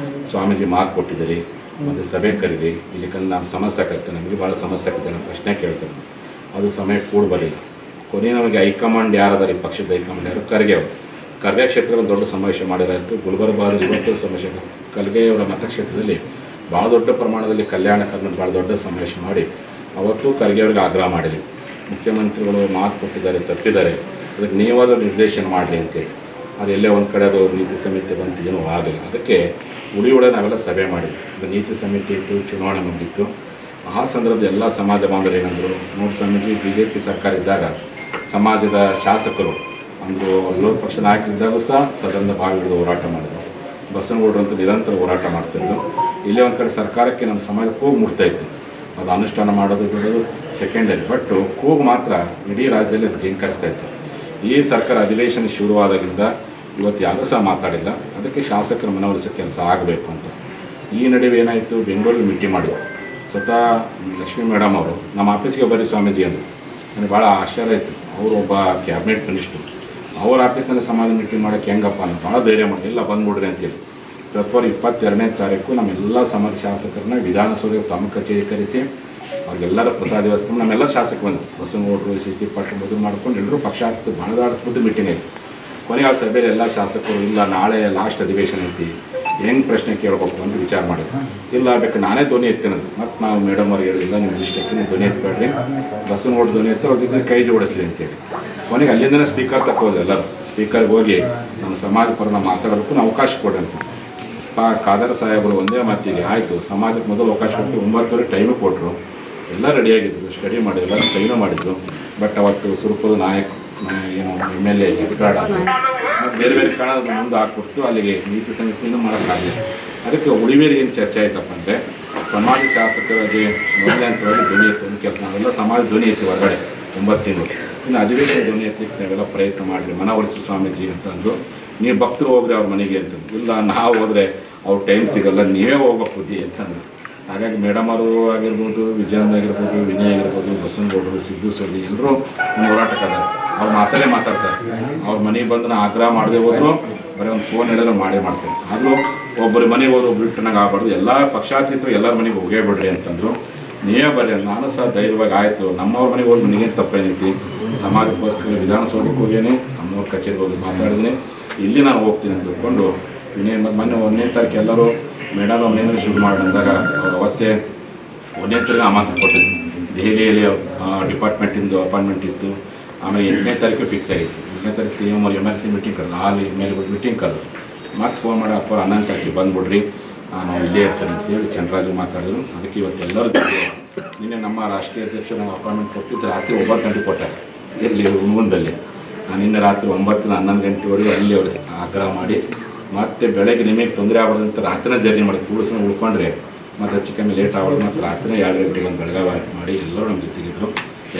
ಸ್ವಾಮೀಜಿ ಮಾತು ಕೊಟ್ಟಿದ್ದೀರಿ, ಒಂದು ಸಭೆ ಕರೀರಿ, ಇಲ್ಲಿಕಂದ್ರೆ ನಮ್ಮ ಸಮಸ್ಯೆ ಆಗುತ್ತೆ, ನಮಗೆ ಭಾಳ ಸಮಸ್ಯೆ ಆಗುತ್ತೆ ಅನ್ನೋ ಪ್ರಶ್ನೆ ಕೇಳ್ತಾರೆ. ಅದು ಸಮಯ ಕೂಡ ಬರಲಿಲ್ಲ. ಕೊನೆ ನಮಗೆ ಹೈಕಮಾಂಡ್ ಯಾರದಾರ, ಈ ಪಕ್ಷದ ಹೈಕಮಾಂಡ್ ಯಾರು, ಖರ್ಗೆ ಕ್ಷೇತ್ರದಲ್ಲಿ ದೊಡ್ಡ ಸಮಾವೇಶ ಮಾಡಿರಾಯಿತು. ಗುಲ್ಬರ್ಗ ಇವತ್ತು ಸಮಾವೇಶ, ಖರ್ಗೆಯವರ ಮತಕ್ಷೇತ್ರದಲ್ಲಿ ಭಾಳ ದೊಡ್ಡ ಪ್ರಮಾಣದಲ್ಲಿ ಕಲ್ಯಾಣ ಕರ್ನಾಟಕ ಭಾಳ ದೊಡ್ಡ ಸಮಾವೇಶ ಮಾಡಿ ಅವತ್ತು ಖರ್ಗೆಯವ್ರಿಗೆ ಆಗ್ರಹ ಮಾಡಿದ್ವಿ. ಮುಖ್ಯಮಂತ್ರಿಗಳು ಮಾತು ಕೊಟ್ಟಿದ್ದಾರೆ, ತಪ್ಪಿದ್ದಾರೆ, ಅದಕ್ಕೆ ನೀವಾದರೂ ನಿರ್ದೇಶನ ಮಾಡಲಿ ಅಂತೇಳಿ. ಅದೆಲ್ಲೇ ಒಂದು ಕಡೆ ಅದು ನೀತಿ ಸಮಿತಿ ಬಂತು, ಏನೂ ಆಗಲಿಲ್ಲ. ಅದಕ್ಕೆ ಉಳಿಯೊಳಗೆ ನಾವೆಲ್ಲ ಸಭೆ ಮಾಡಿದ್ವಿ. ಅದು ನೀತಿ ಸಮಿತಿ ಇತ್ತು, ಚುನಾವಣೆ ಮುಗಿತ್ತು. ಆ ಸಂದರ್ಭದಲ್ಲಿ ಎಲ್ಲ ಸಮಾಜ ಬಾಂಧವರು ಏನಂದರು, ನೋಡಿ ಸ್ವಾಮೀಜಿ, BJP ಸರ್ಕಾರ ಇದ್ದಾಗ ಸಮಾಜದ ಶಾಸಕರು ಒಂದು ವಿರೋಧ ಪಕ್ಷ ನಾಯಕರಿದ್ದಾಗ ಸಹ ಸದನದ ಭಾಗದಲ್ಲಿ ಹೋರಾಟ ಮಾಡಿದ್ರು. ಬಸವನಗೌಡರು ಅಂತ ನಿರಂತರ ಹೋರಾಟ ಮಾಡ್ತಿದ್ರು. ಇಲ್ಲೇ ಒಂದು ಕಡೆ ಸರ್ಕಾರಕ್ಕೆ ನಮ್ಮ ಸಮಾಜ ಕೂಗು ಮುಟ್ತಾಯಿತ್ತು, ಅದು ಅನುಷ್ಠಾನ ಮಾಡೋದು ಬಿಡೋದು ಸೆಕೆಂಡರಿ, ಬಟ್ ಕೂಗು ಮಾತ್ರ ಇಡೀ ರಾಜ್ಯದಲ್ಲಿ ಜಿಂಕರಿಸ್ತಾ ಇತ್ತು. ಈ ಸರ್ಕಾರ ಅಧಿವೇಶನ ಶುರುವಾದಾಗಿಂದ ಇವತ್ತು ಯಾರೂ ಸಹ ಮಾತಾಡಿಲ್ಲ. ಅದಕ್ಕೆ ಶಾಸಕರ ಮನವೊಲಿಸೋ ಕೆಲಸ ಆಗಬೇಕು ಅಂತ ಈ ನಡುವೆ ಏನಾಯಿತು, ಬೆಂಗಳೂರಲ್ಲಿ ಮೀಟಿಂಗ್ ಮಾಡಿದ್ರು. ಸ್ವತಃ ಲಕ್ಷ್ಮೀ ಮೇಡಮ್ ಅವರು ನಮ್ಮ ಆಫೀಸ್ಗೆ ಬರ್ರಿ ಸ್ವಾಮೀಜಿ ಅಂದರು. ನನಗೆ ಭಾಳ ಆಶ್ಚರ್ಯ ಇತ್ತು. ಅವರು ಒಬ್ಬ ಕ್ಯಾಬಿನೆಟ್ ಮಿನಿಸ್ಟ್ರು, ಅವ್ರ ಆಫೀಸ್ನಲ್ಲಿ ಸಮಾಜ ಮೀಟಿಂಗ್ ಮಾಡೋಕ್ಕೆ ಹೆಂಗಪ್ಪ ಅಂತ ಭಾಳ ಧೈರ್ಯ ಮಾಡಿ ಎಲ್ಲ ಬಂದ್ಬಿಡ್ರಿ ಅಂತೇಳಿ. ಫೆಬ್ರವರಿ 22ನೇ ತಾರೀಕು ನಮ್ಮೆಲ್ಲ ಸಮಾಜ ಶಾಸಕರನ್ನ ವಿಧಾನಸೌಧ ತಮ್ಮ ಕಚೇರಿ ಕರೆಸಿ ಅವ್ರಿಗೆಲ್ಲರ ಪ್ರಸಾದ ವ್ಯವಸ್ಥೆ ನಮ್ಮೆಲ್ಲ ಶಾಸಕರು ಬಂದು ಬಸವನಗೌಡರು, CC ಪಾಟೀಲ್ ಮೊದಲು ಮಾಡ್ಕೊಂಡು ಎಲ್ಲರೂ ಪಕ್ಷಾತೀತ ಬಣದಾಡ್ತಿದ್ದು ಮೀಟಿಂಗ್ ಆಯಿತು. ಕೊನೆಗೆ ಆ ಸಭೆಯಲ್ಲಿ ಎಲ್ಲ ಶಾಸಕರು, ಇಲ್ಲ ನಾಳೆ ಲಾಸ್ಟ್ ಅಧಿವೇಶನ ಐತಿ, ಹೆಂಗೆ ಪ್ರಶ್ನೆ ಕೇಳ್ಬೇಕು ಅಂತ ವಿಚಾರ ಮಾಡಿದ್ರು. ಇಲ್ಲ ಬೇಕು ನಾನೇ ಧ್ವನಿ ಎತ್ತೇನದು. ಮತ್ತು ನಾವು ಮೇಡಮ್ ಅವ್ರಿಗೆ ಹೇಳಿಲ್ಲ, ನೀವು ಇಷ್ಟಕ್ಕೆ ನೀವು ಧ್ವನಿ ಎತ್ತಬೇಡ್ರಿ, ಬಸವನಗೌಡ ಧ್ವನಿ ಎತ್ತ ಅವ್ರ ಜೊತೆ ಕೈ ಜೋಡಿಸ್ಲಿ ಅಂತೇಳಿ. ಕೊನೆಗೆ ಅಲ್ಲಿಂದನೇ ಸ್ಪೀಕರ್ ತಕ್ಕೋದು. ಎಲ್ಲರೂ ಸ್ಪೀಕರ್ಗೆ ಹೋಗಿ ನಮ್ಮ ಸಮಾಜ ಪರನ ಮಾತಾಡೋದಕ್ಕೂ ಅವಕಾಶ ಕೊಡಿ ಅಂತ. ಖಾದರ್ ಸಾಹೇಬರು ಒಂದೇ ಮಾತಿಗೆ ಆಯಿತು, ಸಮಾಜಕ್ಕೆ ಮೊದಲು ಅವಕಾಶ ಕೊಟ್ಟು 9 ಟೈಮು ಕೊಟ್ಟರು. ಎಲ್ಲ ರೆಡಿಯಾಗಿದ್ದರು, ಸ್ಟಡಿ ಮಾಡಿ ಎಲ್ಲರೂ ಸೈನು ಮಾಡಿದ್ರು. ಬಟ್ ಅವತ್ತು ಸುರಪುರದ ನಾಯಕ ಏನು MLA ಎಸ್ಕಾರ್ಡ್ ಆದರು, ಮತ್ತು ಬೇರೆ ಬೇರೆ ಕಾರಣ ಮುಂದೆ ಹಾಕ್ಬಿಟ್ಟು ಅಲ್ಲಿಗೆ ನೀತಿ ಸಂಹಿತೆಯನ್ನು ಮಾಡೋಕ್ಕಾಗಲಿಲ್ಲ. ಅದಕ್ಕೆ ಉಳಿವೇರಿ ಏನು ಚರ್ಚೆ ಆಯ್ತಪ್ಪ ಅಂದರೆ, ಸಮಾಜ ಶಾಸಕರಿಗೆ ಮೊದಲನೇ ಹಂತವಾಗಿ ಧ್ವನಿ ಎತ್ತೋದು ಕೆಲಸ ನಾವೆಲ್ಲ ಸಮಾಜ ಧ್ವನಿ ಎತ್ತಿ ಹೊರಗಡೆ 9 ತಿಂಗಳು. ಇನ್ನು ಅಧಿವೇಶನ ಧ್ವನಿ ಎತ್ತಲಿಕ್ಕೆ ನಾವೆಲ್ಲ ಪ್ರಯತ್ನ ಮಾಡಿರಿ, ಮನವೊಲಿಸಿ ಸ್ವಾಮೀಜಿ ಅಂತಂದು. ನೀವು ಭಕ್ತರು ಹೋಗ್ರಿ ಅವ್ರ ಮನೆಗೆ ಅಂತಂದು. ಇಲ್ಲ ನಾವು ಹೋದರೆ ಅವ್ರ ಟೈಮ್ ಸಿಗೋಲ್ಲ, ನೀವೇ ಹೋಗ್ಬೇಕು ಬುದ್ಧಿ ಅಂತಂದು. ಹಾಗಾಗಿ ಮೇಡಮ್ ಅವರು ಆಗಿರ್ಬೋದು, ವಿಜಯನಗರ ಆಗಿರ್ಬೋದು, ವಿನಯ್ ಆಗಿರ್ಬೋದು, ಬಸವನಗೌಡರು, ಸಿದ್ದು ಸೊಳ್ಳಿ ಎಲ್ಲರೂ ನಮ್ಮ ಹೋರಾಟಕ್ಕಾದಾರೆ. ಅವ್ರು ಮಾತಾಡ್ತಾರೆ. ಅವ್ರ ಮನೆಗೆ ಬಂದು ನಾ ಆಗ್ರಹ ಮಾಡದೆ ಹೋದ್ರು, ಬರೀ ಒಂದು ಫೋನ್ ಹೇಳಿದ್ರೆ ಮಾಡೇ ಮಾಡ್ತಾರೆ. ಆದರೂ ಒಬ್ಬರು ಮನೆಗೆ ಹೋದ್ರು ಒಬ್ರು ಬಿಟ್ಟನಾಗ ಆಗಬಾರ್ದು, ಎಲ್ಲ ಪಕ್ಷಾತೀತರು ಎಲ್ಲರ ಮನೆಗೆ ಹೋಗೇ ಬಿಡ್ರಿ ಅಂತಂದರು. ನೀವೇ ಬರ್ರಿ. ನಾನು ಸಹ ಧೈರ್ಯವಾಗಿ ಆಯಿತು, ನಮ್ಮವ್ರ ಮನೆಗೆ ಹೋಗಿ ನನಗೇನು ತಪ್ಪೇನೈತಿ, ಸಮಾಜಕ್ಕೋಸ್ಕರ ವಿಧಾನಸೌಧಕ್ಕೆ ಹೋಗೇನೆ, ನಮ್ಮವ್ರ ಕಚೇರಿಗೆ ಹೋಗಿ ಮಾತಾಡಿದ್ದೀನಿ, ಇಲ್ಲಿ ನಾನು ಹೋಗ್ತೀನಿ ಅಂತ ತಿಳ್ಕೊಂಡು ವಿನಯ್ ಮತ್ತು ಮೊನ್ನೆ 1ನೇ ತಾರೀಕು ಎಲ್ಲರೂ ಮೇಡಮ್ ಮನೆಯಿಂದ ಶುರು ಮಾಡಿದಾಗ ಅವ್ರು ಅವತ್ತೇ 1ನೇ ತಾರೀಕು ಆಮಂತ್ರಣ ಕೊಟ್ಟಿದ್ದು. ದೆಹಲಿಯಲ್ಲಿ ಡಿಪಾರ್ಟ್ಮೆಂಟಿಂದು ಅಪಾಯಿಂಟ್ಮೆಂಟ್ ಇತ್ತು. ಆಮೇಲೆ 8ನೇ ತಾರೀಕು ಫಿಕ್ಸ್ ಆಗಿತ್ತು. 8ನೇ ತಾರೀಕು CM ಅವ್ರು MLC ಮೀಟಿಂಗ್ ಕರೆದು, ಅಲ್ಲಿ ಮೇಲೆ ಮೀಟಿಂಗ್ ಕರೆದು ಮತ್ತೆ ಫೋನ್ ಮಾಡಿ, ಅಪ್ಪ 11 ತಾರೀಕಿಗೆ ಬಂದುಬಿಡ್ರಿ, ನಾವು ಇಲ್ಲೇ ಇರ್ತಾರೆ ಅಂತೇಳಿ ಚಂದ್ರರಾಜು ಮಾತಾಡಿದ್ರು. ಅದಕ್ಕೆ ಇವತ್ತು ಎಲ್ಲರೂ ನಿನ್ನೆ ನಮ್ಮ ರಾಷ್ಟ್ರೀಯ ಅಧ್ಯಕ್ಷರು ನಾವು ಅಪಾಯಿಂಟ್ಮೆಂಟ್ ಕೊಟ್ಟಿದ್ದು ರಾತ್ರಿ 9 ಗಂಟೆಗೆ ಕೊಟ್ಟಾರೆ ಇಲ್ಲಿ ಹುಣಗುಂದದಲ್ಲಿ. ನಿನ್ನೆ ರಾತ್ರಿ 9 11 ಗಂಟೆವರೆಗೂ ಅಲ್ಲಿ ಅವರು ಆಗ್ರಹ ಮಾಡಿ, ಮತ್ತು ಬೆಳಗ್ಗೆ ನಿಮಗೆ ತೊಂದರೆ ಆಗೋದಂತ ರಾತ್ರಿನೇ ಜರ್ನಿ ಮಾಡಿ ಕೂಡಿಸ್ನ ಉಳ್ಕೊಂಡ್ರೆ ಮತ್ತು ಹೆಚ್ಚು ಕಮ್ಮಿ ಲೇಟ್ ಆಗೋದು. ಮತ್ತು ರಾತ್ರಿ 2 ಗಂಟೆಗೆ ಒಂದು ಬೆಳಗಾವಿ ಮಾಡಿ ಎಲ್ಲರೂ ನಮ್ಮ ಜೊತೆಗಿದ್ರು.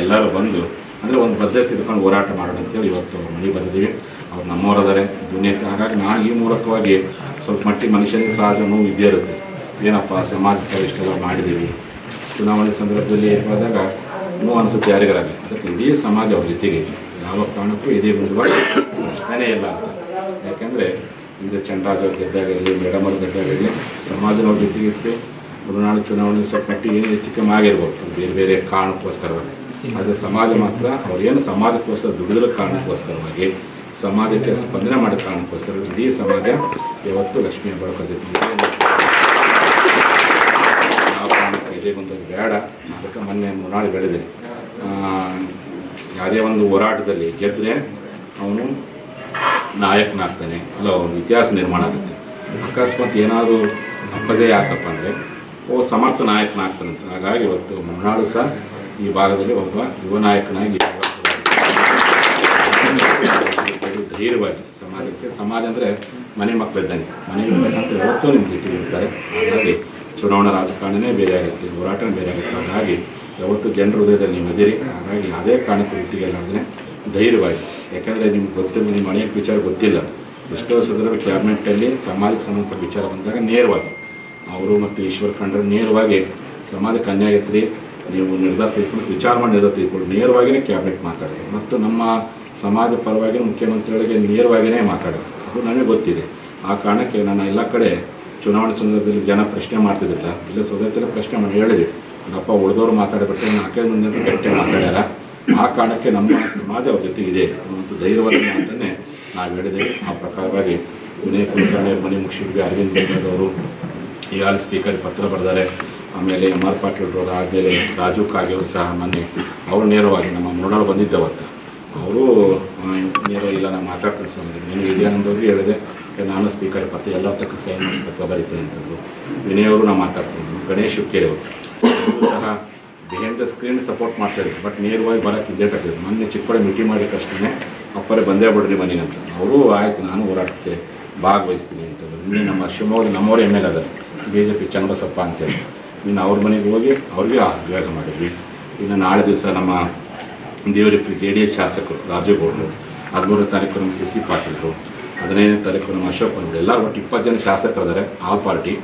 ಎಲ್ಲರೂ ಬಂದು ಅಂದರೆ ಒಂದು ಬದ್ಧತೆ ಇಟ್ಕೊಂಡು ಹೋರಾಟ ಮಾಡೋಣ ಅಂತೇಳಿ ಇವತ್ತು ಮನೆಗೆ ಬಂದಿದ್ದೀವಿ. ಅವ್ರು ನಮ್ಮವರದಾರೆ ದುನಿಯಕ್ಕೆ. ಹಾಗಾಗಿ ನಾನು ಈ ಮೂಲಕವಾಗಿ ಸ್ವಲ್ಪ ಮಟ್ಟಿಗೆ ಮನುಷ್ಯನಿಗೆ ಸಹಜ ನೋವು ಇದ್ದೇ ಇರುತ್ತೆ. ಏನಪ್ಪ ಸಮಾಜಕ್ಕೆ ಇಷ್ಟೆಲ್ಲ ಮಾಡಿದ್ದೀವಿ, ಚುನಾವಣೆ ಸಂದರ್ಭದಲ್ಲಿ ಆದಾಗ ನೋವು ಅನಿಸುತ್ತೆ ಯಾರಿಗಾಗಲಿ. ಅದಕ್ಕೆ ಇಡೀ ಸಮಾಜ ಅವ್ರ ಜೊತೆಗೆ ಯಾವ ಕಾರಣಕ್ಕೂ ಇದೇ ಮುಂದುವಾಗಿ ಪ್ರಶ್ನೆನೇ ಇಲ್ಲ ಅಂತ. ಯಾಕೆಂದರೆ ಹಿಂದೆ ಚಂದ್ರರಾಜ್ ಅವ್ರು ಗೆದ್ದಾಗಲಿ, ಮೇಡಮ್ ಅವ್ರು ಗೆದ್ದಾಗಲಿ ಸಮಾಜನವ್ರ ಜೊತೆಗೆ ಇತ್ತು. ಮರುನಾಡು ಚುನಾವಣೆ ಸ್ವಲ್ಪ ಮಟ್ಟಿಗೆ ಏನು ಹೆಚ್ಚು ಕಮ್ಮಿ ಆಗಿರ್ಬೋದು ಬೇರೆ ಬೇರೆ ಕಾರಣಕ್ಕೋಸ್ಕರವಾಗಿ. ಆದರೆ ಸಮಾಜ ಮಾತ್ರ ಅವ್ರೇನು ಸಮಾಜಕ್ಕೋಸ್ಕರ ದುಡಿದ್ರ ಕಾರಣಕ್ಕೋಸ್ಕರವಾಗಿ, ಸಮಾಜಕ್ಕೆ ಸ್ಪಂದನೆ ಮಾಡಿದ ಕಾರಣಕ್ಕೋಸ್ಕರ ಇಡೀ ಸಮಾಜ ಯಾವತ್ತೂ ಲಕ್ಷ್ಮೀ ಹೆಬ್ಬಾಳ್ಕರ್ ಜೊತೆಗೆ ಯಾವ ಕಾರಣಕ್ಕೆ ಇದೇ ಬಂದದ್ದು ಬೇಡ. ಅದಕ್ಕೆ ಮೊನ್ನೆ ಮರುನಾಡು ಬೆಳೆದೆ ಯಾವುದೇ ಒಂದು ಹೋರಾಟದಲ್ಲಿ ಗೆದ್ದರೆ ಅವನು ನಾಯಕನಾಗ್ತಾನೆ, ಅಲ್ಲ ಅವನು ಇತಿಹಾಸ ನಿರ್ಮಾಣ ಆಗುತ್ತೆ. ಅಕಸ್ಮಾತ್ ಏನಾದರೂ ಅಪಜಯ ಆತಪ್ಪ ಅಂದರೆ ಸಮರ್ಥ ನಾಯಕನಾಗ್ತಾನಂತ. ಹಾಗಾಗಿ ಇವತ್ತು ಮರುನಾಡು ಸಹ ಈ ಭಾಗದಲ್ಲಿ ಒಬ್ಬ ಯುವ ನಾಯಕನಾಗಿ ಧೈರ್ಯವಾಗಿ ಸಮಾಜಕ್ಕೆ, ಸಮಾಜ ಅಂದರೆ ಮನೆ ಮಕ್ಕಳಿದ್ದಾನೆ, ಮನೆಗಳಿರ್ತಕ್ಕಂಥ ಯಾವತ್ತೂ ನಿಮ್ಮ ಜೊತೆಗೆ ಇರ್ತಾರೆ. ಹಾಗಾಗಿ ಚುನಾವಣಾ ರಾಜಕಾರಣನೇ ಬೇರೆ ಆಗುತ್ತೆ, ಹೋರಾಟನೇ ಬೇರೆ ಆಗುತ್ತೆ. ಹಾಗಾಗಿ ಯಾವತ್ತು ಜನರ ಹೃದಯದಲ್ಲಿ ನೀವು ಇದ್ದೀರಿ. ಹಾಗಾಗಿ ಅದೇ ಕಾರಣಕ್ಕೆ ಜೊತೆಗೆ ಅಲ್ಲಾದರೆ ಧೈರ್ಯವಾಗಿ, ಯಾಕೆಂದರೆ ನಿಮ್ಗೆ ಗೊತ್ತಿಲ್ಲ, ನಿಮ್ಮ ಅನೇಕ ವಿಚಾರ ಗೊತ್ತಿಲ್ಲ. ಎಷ್ಟೋ ಸಂದರ್ಭ ಕ್ಯಾಬಿನೆಟ್ಟಲ್ಲಿ ಸಮಾಜಕ್ಕೆ ಸಂಬಂಧಪಟ್ಟ ವಿಚಾರ ಬಂದಾಗ ನೇರವಾಗಿ ಅವರು ಮತ್ತು ಈಶ್ವರ್ ಖಂಡ್ರೆ ನೇರವಾಗಿ ಸಮಾಜಕ್ಕೆ ಅನ್ಯಾಯ ಆಗೈತ್ರಿ, ನೀವು ನಿರ್ಧಾರ ತೆಗೆದುಕೊಂಡು ವಿಚಾರ ಮಾಡಿ ನಿರ್ಧಾರ ತೆಗೆದುಕೊಂಡು ನೇರವಾಗಿಯೇ ಕ್ಯಾಬಿನೆಟ್ ಮಾತಾಡೋದು ಮತ್ತು ನಮ್ಮ ಸಮಾಜ ಪರವಾಗಿ ಮುಖ್ಯಮಂತ್ರಿಗಳಿಗೆ ನೇರವಾಗಿಯೇ ಮಾತಾಡೋದು. ಅದು ನನಗೆ ಗೊತ್ತಿದೆ. ಆ ಕಾರಣಕ್ಕೆ ನಾನು ಎಲ್ಲ ಕಡೆ ಚುನಾವಣೆ ಸಂದರ್ಭದಲ್ಲಿ ಜನ ಪ್ರಶ್ನೆ ಮಾಡ್ತಿದ್ದಿಲ್ಲ, ಇಲ್ಲ ಸೌದತ್ತಿಲ್ಲ ಪ್ರಶ್ನೆ ಮಾಡಿ ಹೇಳಿದ್ವಿ, ಅದಪ್ಪ ಉಳಿದವರು ಮಾತಾಡಿಬಿಟ್ಟು ನಾಲ್ಕೈದು ಮಂದಿ ಅಂತ ಗಟ್ಟಿ ಮಾತಾಡ್ಯಾರ. ಆ ಕಾರಣಕ್ಕೆ ನಮ್ಮ ಸಮಾಜ ಅವ್ರ ಜೊತೆಗಿದೆ ಮತ್ತು ಧೈರ್ಯವಾದ ಮಾತನ್ನೇ ನಾವು ಹೇಳಿದ್ದೇವೆ. ಆ ಪ್ರಕಾರವಾಗಿ ವಿನಯ್ ಕುಲಕರ್ಣಿ ಮನೆ ಮುಗಿಸಿದ್ವಿ, ಅರವಿಂದ್ ಬೆಂಗಳೂರು ಈಗಾಗಲೇ ಸ್ಪೀಕರ್ ಪತ್ರ ಬರೆದಾರೆ. ಆಮೇಲೆ MR ಪಾಟೀಲ್ ಅವರು, ಆದಮೇಲೆ ರಾಜು ಕಾಗೆ ಅವರು ಸಹ ಮೊನ್ನೆ ಅವರು ನೇರವಾಗಿ ನಮ್ಮ ಮರುನಾಡು ಬಂದಿದ್ದವತ್ತು ಅವರು ನೇರವಾಗಿ ಇಲ್ಲ ನಾನು ಮಾತಾಡ್ತೀನಿ ಸ್ವಾಮಿ, ನೀನು ವಿದ್ಯಾನಂದವ್ರಿಗೆ ಹೇಳಿದೆ ನಾನು ಸ್ಪೀಕರ್ ಪತ್ರ ಎಲ್ಲ ತಕ್ಕ ಸೈನ್ ಮಾಡಿ ಪತ್ರ ಬರೀತೀನಿ ಅಂತಂದರು. ವಿನಯ್ ಅವರು ನಾನು ಮಾತಾಡ್ತೀನಿ, ಗಣೇಶ್ ಹುಕ್ಕೇರಿ ಅವರು ಸಹ ಬಿಹೈಂಡ್ ದ ಸ್ಕ್ರೀನ್ ಸಪೋರ್ಟ್ ಮಾಡ್ತಾಯಿದ್ರು. ಬಟ್ ನೇರವಾಗಿ ಬರೋಕ್ಕೆ ಲೇಟ್ ಆಗ್ತಿದ್ರು. ಮೊನ್ನೆ ಚಿಕ್ಕಡೆ ಮೀಟಿಂಗ್ ಮಾಡಿದ್ದಷ್ಟೇ ಅಪ್ಪರೇ ಬಂದೇ ಬಿಡ್ರಿ ಮನೆಗೆ ಅಂತ. ಅವರು ಆಯಿತು ನಾನು ಹೋರಾಟಕ್ಕೆ ಭಾಗವಹಿಸ್ತೀನಿ ಅಂತಂದರು. ಇನ್ನೇ ನಮ್ಮ ಶಿವಮೊಗ್ಗದ ನಮ್ಮವರು ML ಅದಾರೆ BJP ಚನ್ನಬಸಪ್ಪ ಅಂತೇಳಿ, ಇನ್ನು ಅವ್ರ ಮನೆಗೆ ಹೋಗಿ ಅವ್ರಿಗೆ ಆಹ್ವಾನ ಮಾಡಿದ್ವಿ. ಇನ್ನು ನಾಳೆ ದಿವಸ ನಮ್ಮ ದೇವರಿಪ್ಪಿ JDS ಶಾಸಕರು ರಾಜುಗೌಡರು, 13ನೇ ತಾರೀಕು ನಮ್ಮ CC ಪಾಟೀಲರು, 15ನೇ ತಾರೀಕು ನಮ್ಮ ಅಶೋಕ್ ಅವರು, ಎಲ್ಲರೂ ಒಟ್ಟು 20 ಜನ ಶಾಸಕರು ಇದ್ದಾರೆ. ಆಲ್ ಪಾರ್ಟಿ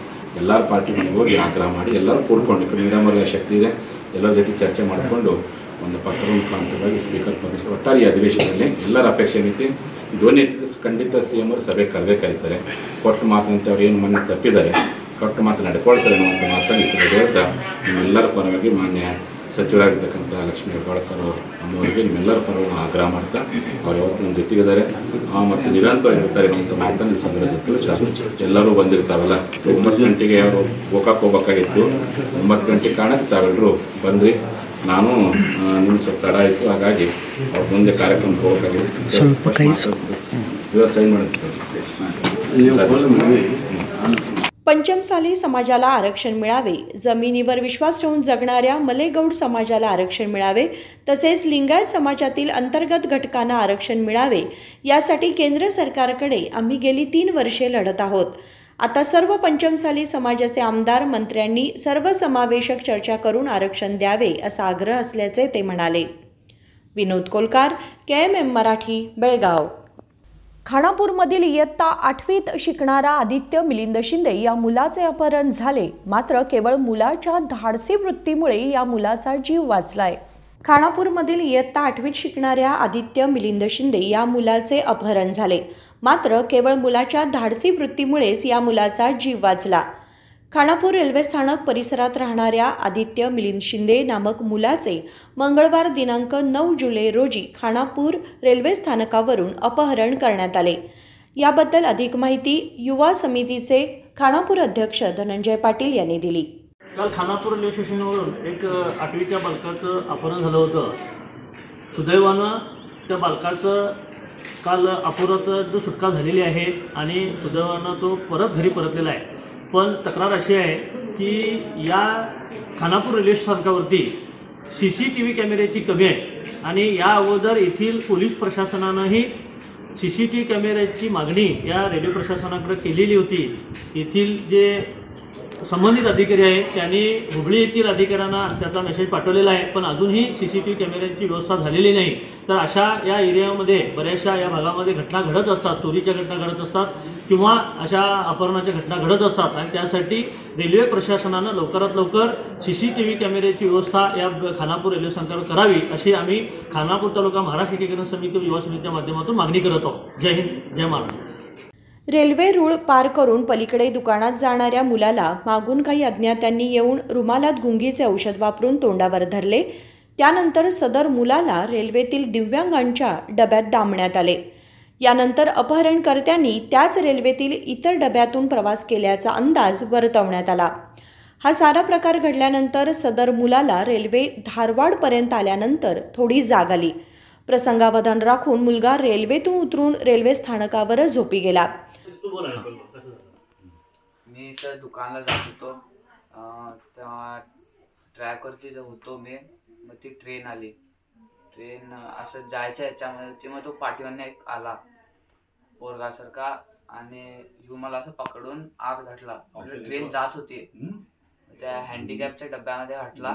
ಎಲ್ಲರ ಪಾರ್ಟಿ ಮನೆಗೆ ಹೋಗಿ ಆಗ್ರಹ ಮಾಡಿ ಎಲ್ಲರೂ ಕೂಡ್ಕೊಂಡು ಮೇಡಮರ ಶಕ್ತಿ ಇದೆ ಎಲ್ಲರ ಜೊತೆ ಚರ್ಚೆ ಮಾಡಿಕೊಂಡು ಒಂದು ಪತ್ರ ಮುಖಾಂತರವಾಗಿ ಸ್ಪೀಕರ್ ಪರ್ಮಿಷನ್ ಒಟ್ಟಾರೆ ಈ ಅಧಿವೇಶನದಲ್ಲಿ ಎಲ್ಲರ ಅಪೇಕ್ಷೆ ಏನೈತಿ ಧ್ವನಿ ಖಂಡಿತ CM ಅವರು ಸಭೆ ಕರೆದಿದ್ದಾರೆ. ಕೊಟ್ಟು ಮಾತಂತ ಅವ್ರು ಏನು ಮೊನ್ನೆ ತಪ್ಪಿದ್ದಾರೆ, ಕೊಟ್ಟು ಮಾತು ನಡ್ಕೊಳ್ತಾರೆ ಅನ್ನುವಂಥ ಮಾತನ್ನು ಹೇಳ್ತಾ ನಿಮ್ಮೆಲ್ಲರ ಪರವಾಗಿ ಮಾನ್ಯ ಸಚಿವರಾಗಿರ್ತಕ್ಕಂಥ ಲಕ್ಷ್ಮೀ ಹೆಬ್ಬಾಳ್ಕರ್ ನಮ್ಮವರಿಗೆ ನಿಮ್ಮೆಲ್ಲರ ಪರವಾಗಿ ಆಗ್ರಹ ಮಾಡ್ತಾ ಅವ್ರು ಯಾವತ್ತು ನಮ್ಮ ಜೊತೆಗಿದ್ದಾರೆ ಮತ್ತು ನಿರಂತರವಾಗಿ ಇರ್ತಾರೆ ಅನ್ನುವಂಥ ಮಾತನ್ನು ಈ ಸಂದರ್ಭದಲ್ಲಿ ಎಲ್ಲರೂ ಬಂದಿರ್ತಾವಲ್ಲ. 9 ಗಂಟೆಗೆ ಅವರು ಗೋಕಾಕ್ ಹೋಗ್ಬೇಕಾಗಿತ್ತು, 9 ಗಂಟೆ ಕಾರಣಕ್ಕೆ ತಾವೆಲ್ಲರೂ ಬಂದ್ರಿ. ನಾನು ನಿಮ್ಮ ಸ್ವಲ್ಪ ತಡ ಆಯಿತು, ಹಾಗಾಗಿ ಅವ್ರ ಮುಂದೆ ಕಾರ್ಯಕ್ರಮಕ್ಕೆ ಹೋಗಬೇಕಾಗಿತ್ತು. ಸೈನ್ ಮಾಡಿರ್ತಾರೆ. पंचमसाली समाजाला आरक्षण मिळावे, जमिनीवर विश्वास ठेवून जगणाऱ्या मलेगौड समाजाला आरक्षण मिळावे, तसेच लिंगायत समाजातील अंतर्गत घटकांना आरक्षण मिळावे यासाठी केंद्र सरकारकडे आम्ही गेली 3 वर्षे लढत आहोत. आता सर्व पंचमसाली समाजाचे आमदार मंत्र्यांनी सर्वसमावेशक चर्चा करून आरक्षण द्यावे असा आग्रह असल्याचे ते म्हणाले. विनोद कोलकार, KMM मराठी, बेळगाव. खानापूरमधील इयत्ता 8वीत शिकणारा आदित्य मिलिंद शिंदे या मुलाचे अपहरण झाले, मात्र केवळ मुलाच्या धाडसी वृत्तीमुळे या मुलाचा जीव वाचलाय. खानापूरमधील इयत्ता 8वीत शिकणाऱ्या आदित्य मिलिंद शिंदे या मुलाचे अपहरण झाले, मात्र केवळ मुलाच्या धाडसी वृत्तीमुळेच या मुलाचा जीव वाचला. खानापूर रेल्वे स्थानक परिसरात राहणाऱ्या आदित्य मिलिंद शिंदे नामक मुलाचे मंगळवार दिनांक 9 जुलै रोजी खानापूर रेल्वे स्थानकावरून अपहरण करण्यात आले. याबद्दल अधिक माहिती युवा समितीचे खानापूर अध्यक्ष धनंजय पाटील यांनी दिली. काल खानापूर रेल्वे स्टेशनवरून एक 8वीच्या बालकाचं अपहरण झालं होतं. सुदैवानं त्या बालकाचं काल अपहरणात सुटका झालेली आहे आणि सुदैवानं तो परत घरी परतलेला आहे. पण तक्रार अशी आहे की या खानापूर रेल्वे स्थानकावरती CCTV कॅमेऱ्याची कमी आहे आणि या अगोदर येथील पोलीस प्रशासनानंही CCTV कॅमेऱ्याची मागणी या रेल्वे प्रशासनाकडे केलेली होती. येथील जे संबंधित अधिकारी आहे त्यांनी हुबळी येथील अधिकाऱ्यांना त्याचा मेसेज पाठवलेला आहे, पण अजूनही सीसीटीव्ही कॅमेऱ्यांची व्यवस्था झालेली नाही. तर अशा या एरियामध्ये बऱ्याचशा या भागामध्ये घटना घडत असतात, चोरीच्या घटना घडत असतात किंवा अशा अपहरणाच्या घटना घडत असतात आणि त्यासाठी रेल्वे प्रशासनानं लवकरात लवकर सीसीटीव्ही कॅमेऱ्याची व्यवस्था या खानापूर रेल्वे स्थानकावर करावी अशी आम्ही खानापूर तालुका महाराष्ट्र एकीकरण समिती व युवा समितीच्या माध्यमातून मागणी करत आहोत. जय हिंद, जय महाराष्ट्र. रेल्वे रूळ पार करून पलीकडे दुकानात जाणाऱ्या मुलाला मागून काही अज्ञात्यांनी येऊन रुमालात गुंगीचे औषध वापरून तोंडावर धरले. त्यानंतर सदर मुलाला रेल्वेतील दिव्यांगांच्या डब्यात डांबण्यात आले. यानंतर अपहरणकर्त्यांनी त्याच रेल्वेतील इतर डब्यातून प्रवास केल्याचा अंदाज वर्तवण्यात आला. हा सारा प्रकार घडल्यानंतर सदर मुलाला रेल्वे धारवाडपर्यंत आल्यानंतर थोडी जाग आली. प्रसंगावधान राखून मुलगा रेल्वेतून उतरून रेल्वे स्थानकावरच झोपी गेला. मी तर दुकानला जात होतो, तेव्हा ट्रॅकवरती होतो मी. मग ती ट्रेन आली, ट्रेन असं जायच्या ह्याच्यामध्ये होती. मग तो पाठीवरनं एक आला पोरगासारखा आणि यू मला असं पकडून आत घातला. ट्रेन जात होती, त्या हँडिकॅपच्या डब्यामध्ये घातला.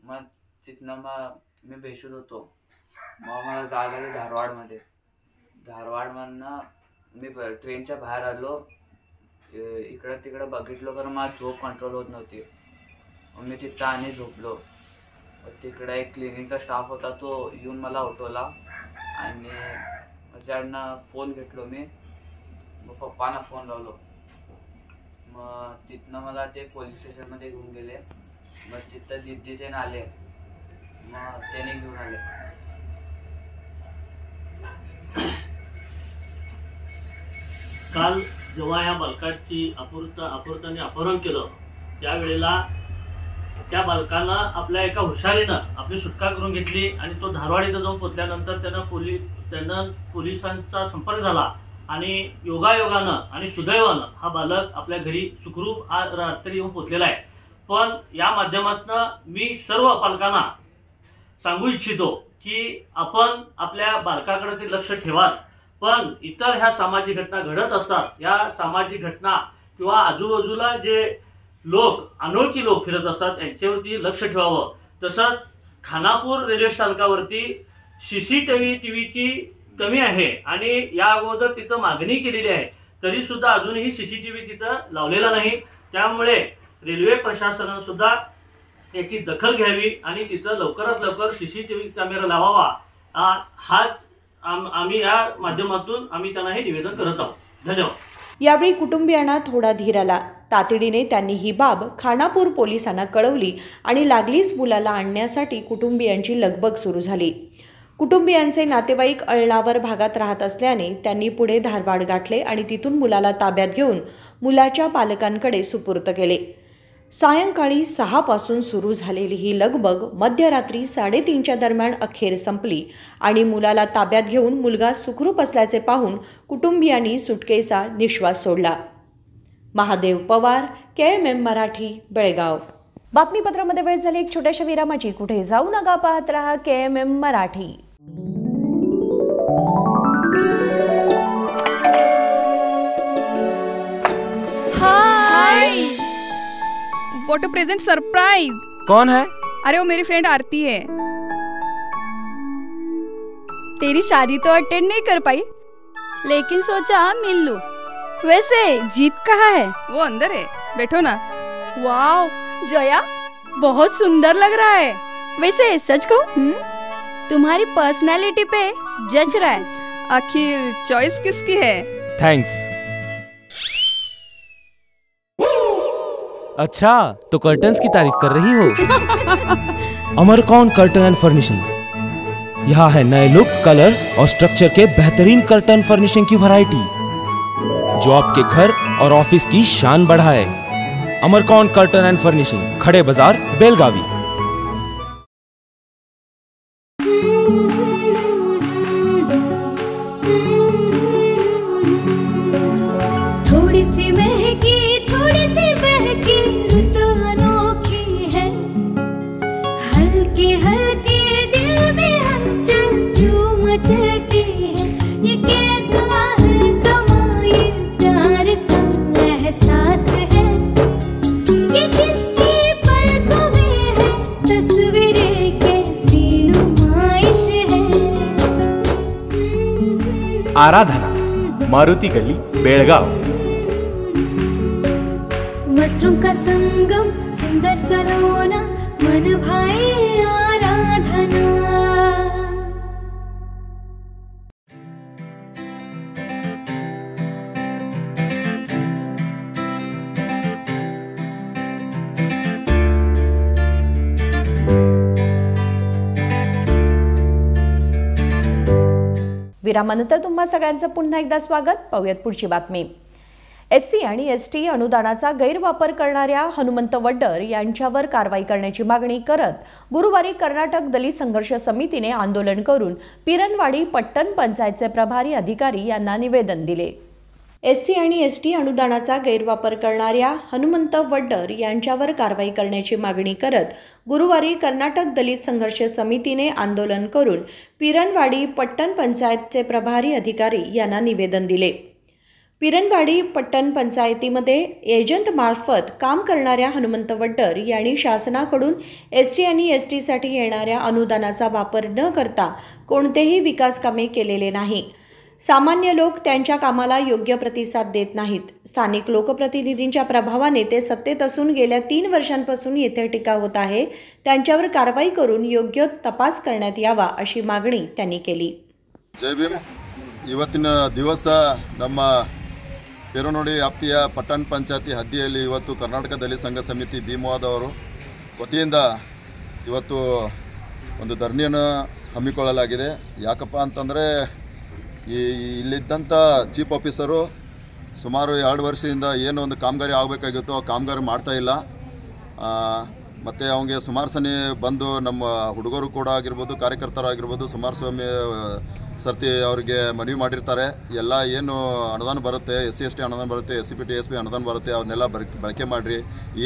मग तिथनं मग मी बेशुद्ध होतो. मग मला जायला लागले धारवाडमधनं मी ट्रेनच्या बाहेर आलो. इकडं तिकडं बघितलो कारण मला झोप कंट्रोल होत नव्हती. मग मी तिथं आणि झोपलो. तिकडं एक क्लिनिकचा स्टाफ होता, तो येऊन मला उठवला आणि त्याच्याकडनं फोन घेतलो मी. मग पप्पांना फोन लावलो. मग तिथनं मला ते पोलीस स्टेशनमध्ये घेऊन गेले. मग तिथं दिदी ते आले, मग त्याने घेऊन आले. काल जेव्हा या बालकाची अपहृताने अपहरण केलं त्यावेळेला त्या बालकानं आपल्या एका हुशारीनं आपली सुटका करून घेतली आणि तो धारवाड इथं जाऊन पोचल्यानंतर त्यानं पोलिसांचा संपर्क झाला आणि योगायोगानं आणि सुदैवानं हा बालक आपल्या घरी सुखरूप आज रात्री येऊन पोचलेला आहे. पण या माध्यमातून मी सर्व पालकांना सांगू इच्छितो की आपण आपल्या बालकाकडे ते लक्ष ठेवा. पण इतर ह्या सामाजिक घटना घडत असतात, या सामाजिक घटना किंवा आजूबाजूला जे लोक अनोळखी लोक फिरत असतात यांच्यावरती लक्ष ठेवावं. तसंच खानापूर रेल्वे स्थानकावरती सीसीटीव्हीची कमी आहे आणि या अगोदर तिथं मागणी केलेली आहे, तरी सुद्धा अजूनही सीसीटीव्ही तिथं लावलेला नाही. त्यामुळे रेल्वे प्रशासनानं सुद्धा याची दखल घ्यावी आणि तिथं लवकरात लवकर सीसीटीव्ही कॅमेरा लावावा. हा आम्ही या माध्यमातून आम्ही त्यांना हे निवेदन करत आहोत. धन्यवाद. यावेळी कुटुंबियांना थोडा धीर आला. तातडीने त्यांनी ही बाब खानापूर पोलिसांना कळवली आणि लागलीच मुलाला आणण्यासाठी कुटुंबियांची लगबग सुरू झाली. कुटुंबियांचे नातेवाईक अळणावर भागात राहत असल्याने त्यांनी पुढे धारवाड गाठले आणि तिथून मुलाला ताब्यात घेऊन मुलाच्या पालकांकडे सुपूर्त केले. सायंकाळी 6 पासून सुरू झालेली ही लगबग मध्यरात्री 3:30च्या दरम्यान अखेर संपली आणि मुलाला ताब्यात घेऊन मुलगा सुखरूप असल्याचे पाहून कुटुंबियांनी सुटकेचा निश्वास सोडला. महादेव पवार, KMM मराठी, बेळगाव. बातमीपत्रामध्ये वेळ झाली एक छोट्याशा विरामाची. कुठे जाऊ नका, पाहत रहा KMM Marathi. Hi, what a pleasant surprise. कौन है? अरे वो मेरी फ्रेंड आरती है. तेरी शादी तो अटेंड नहीं कर पाई, लेकिन सोचा मिल लूं. वैसे जीत कहाँ है? वो अंदर है, बैठो ना. वाओ जया, बहुत सुंदर लग रहा है. वैसे सच कहूं, तुम्हारी पर्सनालिटी पे जज रहा है. आखिर चॉइस किसकी है? थैंक्स. अच्छा, तो कर्टन्स की तारीफ कर रही हो? अमरकौन कर्टन एंड फर्निशिंग। यहाँ है नए लुक, कलर और स्ट्रक्चर के बेहतरीन कर्टन फर्निशिंग की वैरायटी जो आपके घर और ऑफिस की शान बढ़ाए। अमरकौन कर्टन एंड फर्निशिंग, खड़े बाजार, बेलगावी। थोड़ी सी महकी, थोड़ी सी बहकी, ऋतु अनोखी है। हल्के हल्के दिल में हलचल जो मचलती है। ये कैसा है समा, ये प्यार आराधना, मारुति गली, बेळगाव। वस्त्रों का संगम, सुंदर सरोना, मन भाए आराधना। विरामानंतर तुम्हा सगळ्यांचं पुन्हा एकदा स्वागत। पाहूयात पुढची बातमी। एससी आणि एसटी अनुदानाचा गैरवापर करणाऱ्या हनुमंत वड्डर यांच्यावर कारवाई करण्याची मागणी करत गुरुवारी कर्नाटक दलित संघर्ष समितीने आंदोलन करून पिरनवाडी पट्टण पंचायतचे प्रभारी अधिकारी यांना निवेदन दिले। एससी आणि एसटी अनुदानाचा गैरवापर करणाऱ्या हनुमंत वड्डर यांच्यावर कारवाई करण्याची मागणी करत गुरुवारी कर्नाटक दलित संघर्ष समितीने आंदोलन करून पिरनवाडी पट्टण पंचायतचे प्रभारी अधिकारी यांना निवेदन दिले। पिरनवाडी पट्टण पंचायतीमध्ये एजंट मार्फत काम करणाऱ्या हनुमंत वड्डर यांनी शासनाकडून एससी आणि एसटीसाठी येणाऱ्या अनुदानाचा वापर न करता कोणतेही विकास कामे केलेले नाही। सामान्य लोक त्यांच्या कामाला योग्य प्रतिसाद देत नाहीत। स्थानिक लोकप्रतिनिधींच्या प्रभावाने ते सत्तेत असून गेल्या 3 वर्षांपासून येथे टीका होत आहे। त्यांच्यावर कारवाई करून योग्य तपास करण्यात यावा अशी मागणी त्यांनी केली। जय भीम। ಇವತ್ತಿನ ದಿವಸ ನಮ್ಮ ಪೇರನೋಡಿ ವ್ಯಾಪ್ತಿಯ ಪಟ್ಟಣ ಪಂಚಾಯತಿ ಹದ್ದಿಯಲ್ಲಿ ಇವತ್ತು ಕರ್ನಾಟಕ ದಲಿತ ಸಂಘ ಸಮಿತಿ ಭೀಮವಾದವರು ವತಿಯಿಂದ ಇವತ್ತು ಒಂದು ಧರಣಿಯನ್ನು ಹಮ್ಮಿಕೊಳ್ಳಲಾಗಿದೆ। ಯಾಕಪ್ಪ ಅಂತಂದರೆ ಇಲ್ಲಿದ್ದಂಥ ಚೀಫ್ ಆಫೀಸರು ಸುಮಾರು 2 ವರ್ಷದಿಂದ ಏನೋ ಒಂದು ಕಾಮಗಾರಿ ಆಗಬೇಕಾಗಿತ್ತು, ಆ ಕಾಮಗಾರಿ ಮಾಡ್ತಾ ಇಲ್ಲ। ಮತ್ತು ಅವನಿಗೆ ಸುಮಾರು ಸನಿ ಬಂದು ನಮ್ಮ ಹುಡುಗರು ಕೂಡ ಆಗಿರ್ಬೋದು, ಕಾರ್ಯಕರ್ತರಾಗಿರ್ಬೋದು ಸುಮಾರು ಸರ್ತಿ ಅವರಿಗೆ ಮನವಿ ಮಾಡಿರ್ತಾರೆ। ಎಲ್ಲ ಏನು ಅನುದಾನ ಬರುತ್ತೆ, SC ST ಅನುದಾನ ಬರುತ್ತೆ, SCPT SB ಅನುದಾನ ಬರುತ್ತೆ, ಅವನ್ನೆಲ್ಲ ಬಳಕೆ ಮಾಡಿರಿ,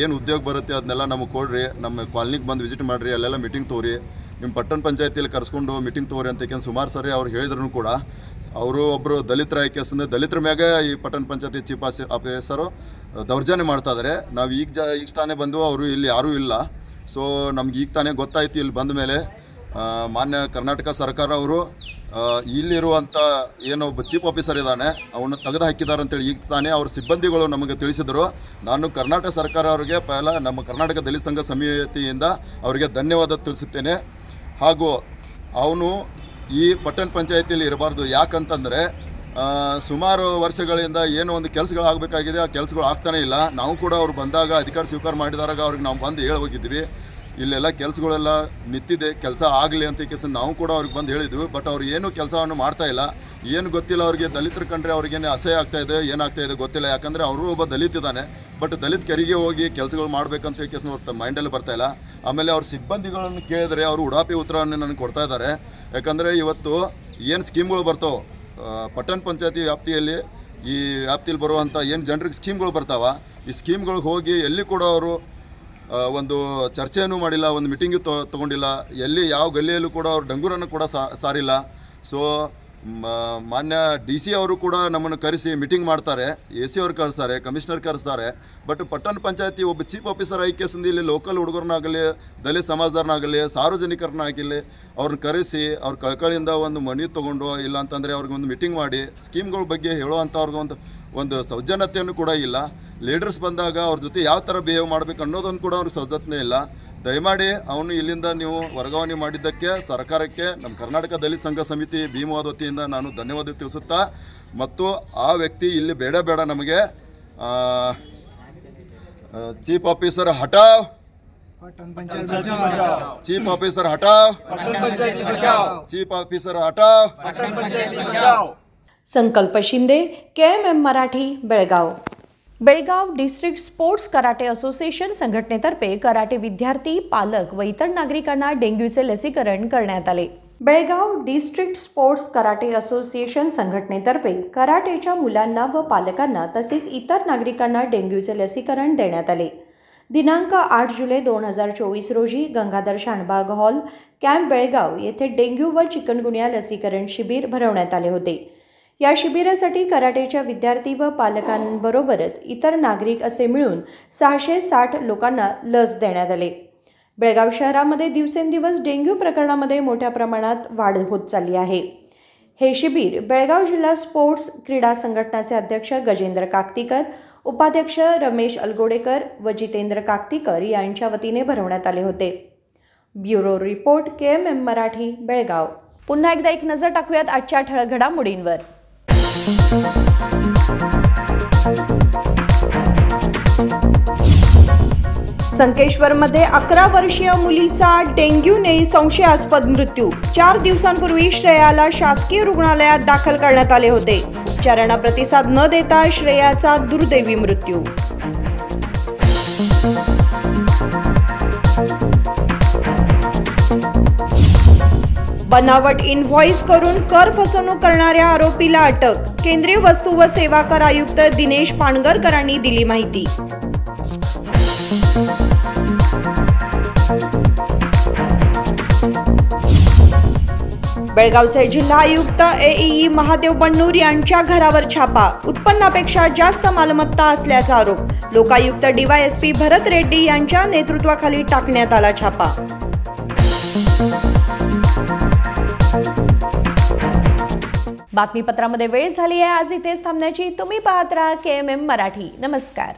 ಏನು ಉದ್ಯೋಗ ಬರುತ್ತೆ ಅದನ್ನೆಲ್ಲ ನಮಗೆ ಕೊಡ್ರಿ, ನಮ್ಮ ಕಾಲನಿಗೆ ಬಂದು ವಿಸಿಟ್ ಮಾಡಿರಿ, ಅಲ್ಲೆಲ್ಲ ಮೀಟಿಂಗ್ ತೋರಿ, ನಿಮ್ಮ ಪಟ್ಟಣ ಪಂಚಾಯತಿಯಲ್ಲಿ ಕರೆಸ್ಕೊಂಡು ಮೀಟಿಂಗ್ ತೋರಿ ಅಂತ ಸುಮಾರು ಸರಿ ಅವ್ರು ಹೇಳಿದ್ರು ಕೂಡ ಅವರು ಒಬ್ಬರು ದಲಿತರ ಆಯ್ಕೆಸಂದ್ರೆ ದಲಿತರ ಮ್ಯಾಗೆ ಈ ಪಟ್ಟಣ ಪಂಚಾಯತಿ ಚೀಫ್ ಆಫೀಸರು ದೌರ್ಜನ್ಯ ಮಾಡ್ತಾ ಇದ್ದಾರೆ। ನಾವು ಈಗ ತಾನೇ ಬಂದು ಅವರು ಇಲ್ಲಿ ಯಾರೂ ಇಲ್ಲ। ಸೊ ನಮ್ಗೆ ಈಗ ತಾನೇ ಗೊತ್ತಾಯ್ತು ಇಲ್ಲಿ ಬಂದ ಮೇಲೆ ಮಾನ್ಯ ಕರ್ನಾಟಕ ಸರ್ಕಾರ ಅವರು ಇಲ್ಲಿರುವಂಥ ಏನೋ ಒಬ್ಬ ಚೀಫ್ ಆಫೀಸರ್ ಇದ್ದಾನೆ ಅವನ್ನ ತೆಗೆದು ಹಾಕಿದ್ದಾರೆ ಅಂತೇಳಿ ಈಗ ತಾನೇ ಅವ್ರ ಸಿಬ್ಬಂದಿಗಳು ನಮಗೆ ತಿಳಿಸಿದರು। ನಾನು ಕರ್ನಾಟಕ ಸರ್ಕಾರ ಅವರಿಗೆ ಪಹಲ ನಮ್ಮ ಕರ್ನಾಟಕ ದಲಿತ ಸಂಘ ಸಮಿತಿಯಿಂದ ಅವರಿಗೆ ಧನ್ಯವಾದ ತಿಳಿಸುತ್ತೇನೆ। ಹಾಗೂ ಅವನು ಈ ಪಟ್ಟಣ ಪಂಚಾಯತಿಯಲ್ಲಿ ಇರಬಾರ್ದು। ಯಾಕಂತಂದರೆ ಸುಮಾರು ವರ್ಷಗಳಿಂದ ಏನೋ ಒಂದು ಕೆಲಸಗಳು ಆಗಬೇಕಾಗಿದೆ, ಆ ಕೆಲಸಗಳು ಆಗ್ತಾನೇ ಇಲ್ಲ। ನಾವು ಕೂಡ ಅವ್ರು ಬಂದಾಗ ಅಧಿಕಾರ ಸ್ವೀಕಾರ ಮಾಡಿದಾಗ ಅವ್ರಿಗೆ ನಾವು ಬಂದು ಹೇಳಿ ಹೋಗಿದ್ವಿ, ಇಲ್ಲೆಲ್ಲ ಕೆಲಸಗಳೆಲ್ಲ ನಿಂತಿದೆ, ಕೆಲಸ ಆಗಲಿ ಅಂತ ನಾವು ಕೂಡ ಅವ್ರಿಗೆ ಬಂದು ಹೇಳಿದ್ವಿ। ಬಟ್ ಅವ್ರು ಏನೂ ಕೆಲಸವನ್ನು ಮಾಡ್ತಾ ಇಲ್ಲ, ಏನು ಗೊತ್ತಿಲ್ಲ ಅವ್ರಿಗೆ। ದಲಿತರ ಕಂಡ್ರೆ ಅವ್ರಿಗೇನು ಅಸಹ್ಯ ಆಗ್ತಾಯಿದೆ, ಏನಾಗ್ತಾಯಿದೆ ಗೊತ್ತಿಲ್ಲ। ಯಾಕಂದರೆ ಅವರು ಒಬ್ಬ ದಲಿತ ಇದ್ದಾನೆ, ಬಟ್ ದಲಿತ ಕೆರಿಗೆ ಹೋಗಿ ಕೆಲಸಗಳು ಮಾಡಬೇಕಂತ ಅವ್ರ ಮೈಂಡಲ್ಲಿ ಬರ್ತಾಯಿಲ್ಲ। ಆಮೇಲೆ ಅವ್ರ ಸಿಬ್ಬಂದಿಗಳನ್ನು ಕೇಳಿದ್ರೆ ಅವರು ಉಡಾಪಿ ಉತ್ತರವನ್ನು ನನಗೆ ಕೊಡ್ತಾ ಇದ್ದಾರೆ। ಯಾಕಂದರೆ ಇವತ್ತು ಏನು ಸ್ಕೀಮ್ಗಳು ಬರ್ತಾವೆ ಪಟ್ಟಣ ಪಂಚಾಯತಿ ವ್ಯಾಪ್ತಿಯಲ್ಲಿ, ಈ ವ್ಯಾಪ್ತಿಯಲ್ಲಿ ಬರುವಂಥ ಏನು ಜನರಿಗೆ ಸ್ಕೀಮ್ಗಳು ಬರ್ತಾವ, ಈ ಸ್ಕೀಮ್ಗಳಿಗೆ ಹೋಗಿ ಎಲ್ಲಿ ಕೂಡ ಅವರು ಒಂದು ಚರ್ಚೆಯನ್ನು ಮಾಡಿಲ್ಲ, ಒಂದು ಮೀಟಿಂಗು ತೊಗೊಂಡಿಲ್ಲ, ಎಲ್ಲಿ ಯಾವ ಗಲ್ಲಿಯಲ್ಲೂ ಕೂಡ ಅವ್ರು ಡಂಗೂರನ್ನು ಕೂಡ ಸಾರಿಲ್ಲ। ಸೊ ಮಾನ್ಯ DC ಅವರು ಕೂಡ ನಮ್ಮನ್ನು ಕರೆಸಿ ಮೀಟಿಂಗ್ ಮಾಡ್ತಾರೆ, AC ಅವ್ರು ಕಳಿಸ್ತಾರೆ, ಕಮಿಷನರ್ ಕರೆಸ್ತಾರೆ। ಬಟ್ ಪಟ್ಟಣ ಪಂಚಾಯತಿ ಒಬ್ಬ ಚೀಫ್ ಆಫೀಸರ್ ಆಯ್ಕೆಸಿಂದ ಇಲ್ಲಿ ಲೋಕಲ್ ಹುಡುಗರನ್ನಾಗಲಿ, ದಲಿತ ಸಮಾಜದವ್ರನ್ನಾಗಲಿ, ಸಾರ್ವಜನಿಕರನ್ನಾಗಲಿ ಅವ್ರನ್ನ ಕರೆಸಿ ಅವ್ರ ಕಳ್ಕಳಿಯಿಂದ ಒಂದು ಮನವಿ ತೊಗೊಂಡು ಇಲ್ಲ ಅಂತಂದರೆ ಅವ್ರಿಗೊಂದು ಮೀಟಿಂಗ್ ಮಾಡಿ ಸ್ಕೀಮ್ಗಳ ಬಗ್ಗೆ ಹೇಳುವಂಥವ್ರಿಗೆ ಒಂದು ಸೌಜನ್ಯತೆಯನ್ನು ಕೂಡ ಇಲ್ಲ। ಲೀಡರ್ಸ್ ಬಂದಾಗ ಅವ್ರ ಜೊತೆ ಯಾವ ಥರ ಬಿಹೇವ್ ಮಾಡಬೇಕು ಅನ್ನೋದನ್ನು ಕೂಡ ಅವ್ರಿಗೆ ಸೌಜನ್ಯ ಇಲ್ಲ। ದಯಮಾಡಿ ಅವನು ಇಲ್ಲಿಂದ ನೀವು ವರ್ಗಾವಣೆ ಮಾಡಿದ್ದಕ್ಕೆ ಸರ್ಕಾರಕ್ಕೆ ನಮ್ಮ ಕರ್ನಾಟಕ ದಲಿತ ಸಂಘ ಸಮಿತಿ ಭೀಮವಾದ ವತಿಯಿಂದ ನಾನು ಧನ್ಯವಾದ ತಿಳಿಸುತ್ತಾ, ಮತ್ತು ಆ ವ್ಯಕ್ತಿ ಇಲ್ಲಿ ಬೇಡ ನಮಗೆ ಚೀಫ್ ಆಫೀಸರ್ ಹಟಾವ್, ಚೀಫ್ ಆಫೀಸರ್ ಹಟಾವ್, ಚೀಫ್ ಆಫೀಸರ್ ಹಟಾವ್। Sankalp Shinde, KMM Marathi, Belgaum. Belgaum district sports karate association संघटनेतर्फे कराटे विद्यार्थी, पालक व इतर नागरिकांना डेंग्यूचे लसीकरण करण्यात आले। Belgaum district sports karate association संघटनेतर्फे कराटेच्या मुलांना व पालकांना तसेच इतर नागरिकांना डेंग्यूचे लसीकरण देण्यात आले। दिनांक 8 जुलै 2024 रोजी गंगाधर शानबाग हॉल, कॅम्प बेळगाव येथे डेंग्यू व चिकनगुनिया लसीकरण शिबिर भरवण्यात आले होते। या शिबिरासाठी कराटेच्या विद्यार्थी व पालकांबरोबरच इतर नागरिक असे मिळून 660 लोकांना लस देण्यात आले। बेळगाव शहरामध्ये दिवसेंदिवस डेंग्यू प्रकरणामध्ये मोठ्या प्रमाणात वाढ होत चालली आहे। हे शिबिर बेळगाव जिल्हा स्पोर्ट्स क्रीडा संघटनाचे अध्यक्ष गजेंद्र काकतीकर, उपाध्यक्ष रमेश अलगोडेकर व जितेंद्र काकतीकर यांच्या वतीने भरवण्यात आले होते. Bureau report KMM Marathi Belgaum. पुन्हा एकदा एक नजर टाकूयात आजच्या ठळक घडामोडींवर. संकेश्वरमध्ये 11 वर्षीय मुलीचा डेंग्यूने संशयास्पद मृत्यू. 4 दिवसांपूर्वी श्रेयाला शासकीय रुग्णालयात दाखल करण्यात आले होते. उपचारांना प्रतिसाद न देता श्रेयाचा दुर्दैवी मृत्यू. बनावट इनव्हॉइस करून कर फसवणूक करणाऱ्या आरोपीला अटक. केंद्रीय वस्तू व सेवा कर आयुक्त दिनेश पाणगरकरांनी दिली माहिती. बेळगावचे जिल्हा आयुक्त AEE महादेव बन्नूर यांच्या घरावर छापा. उत्पन्नापेक्षा जास्त मालमत्ता असल्याचा आरोप. लोकायुक्त DYSP भरत रेड्डी यांच्या नेतृत्वाखाली टाकण्यात आला छापा. बातमीपत्रामध्ये वेळ झाली आहे. आज इथेच थांबण्याची. तुम्ही पाहत राहा KMM मराठी. नमस्कार.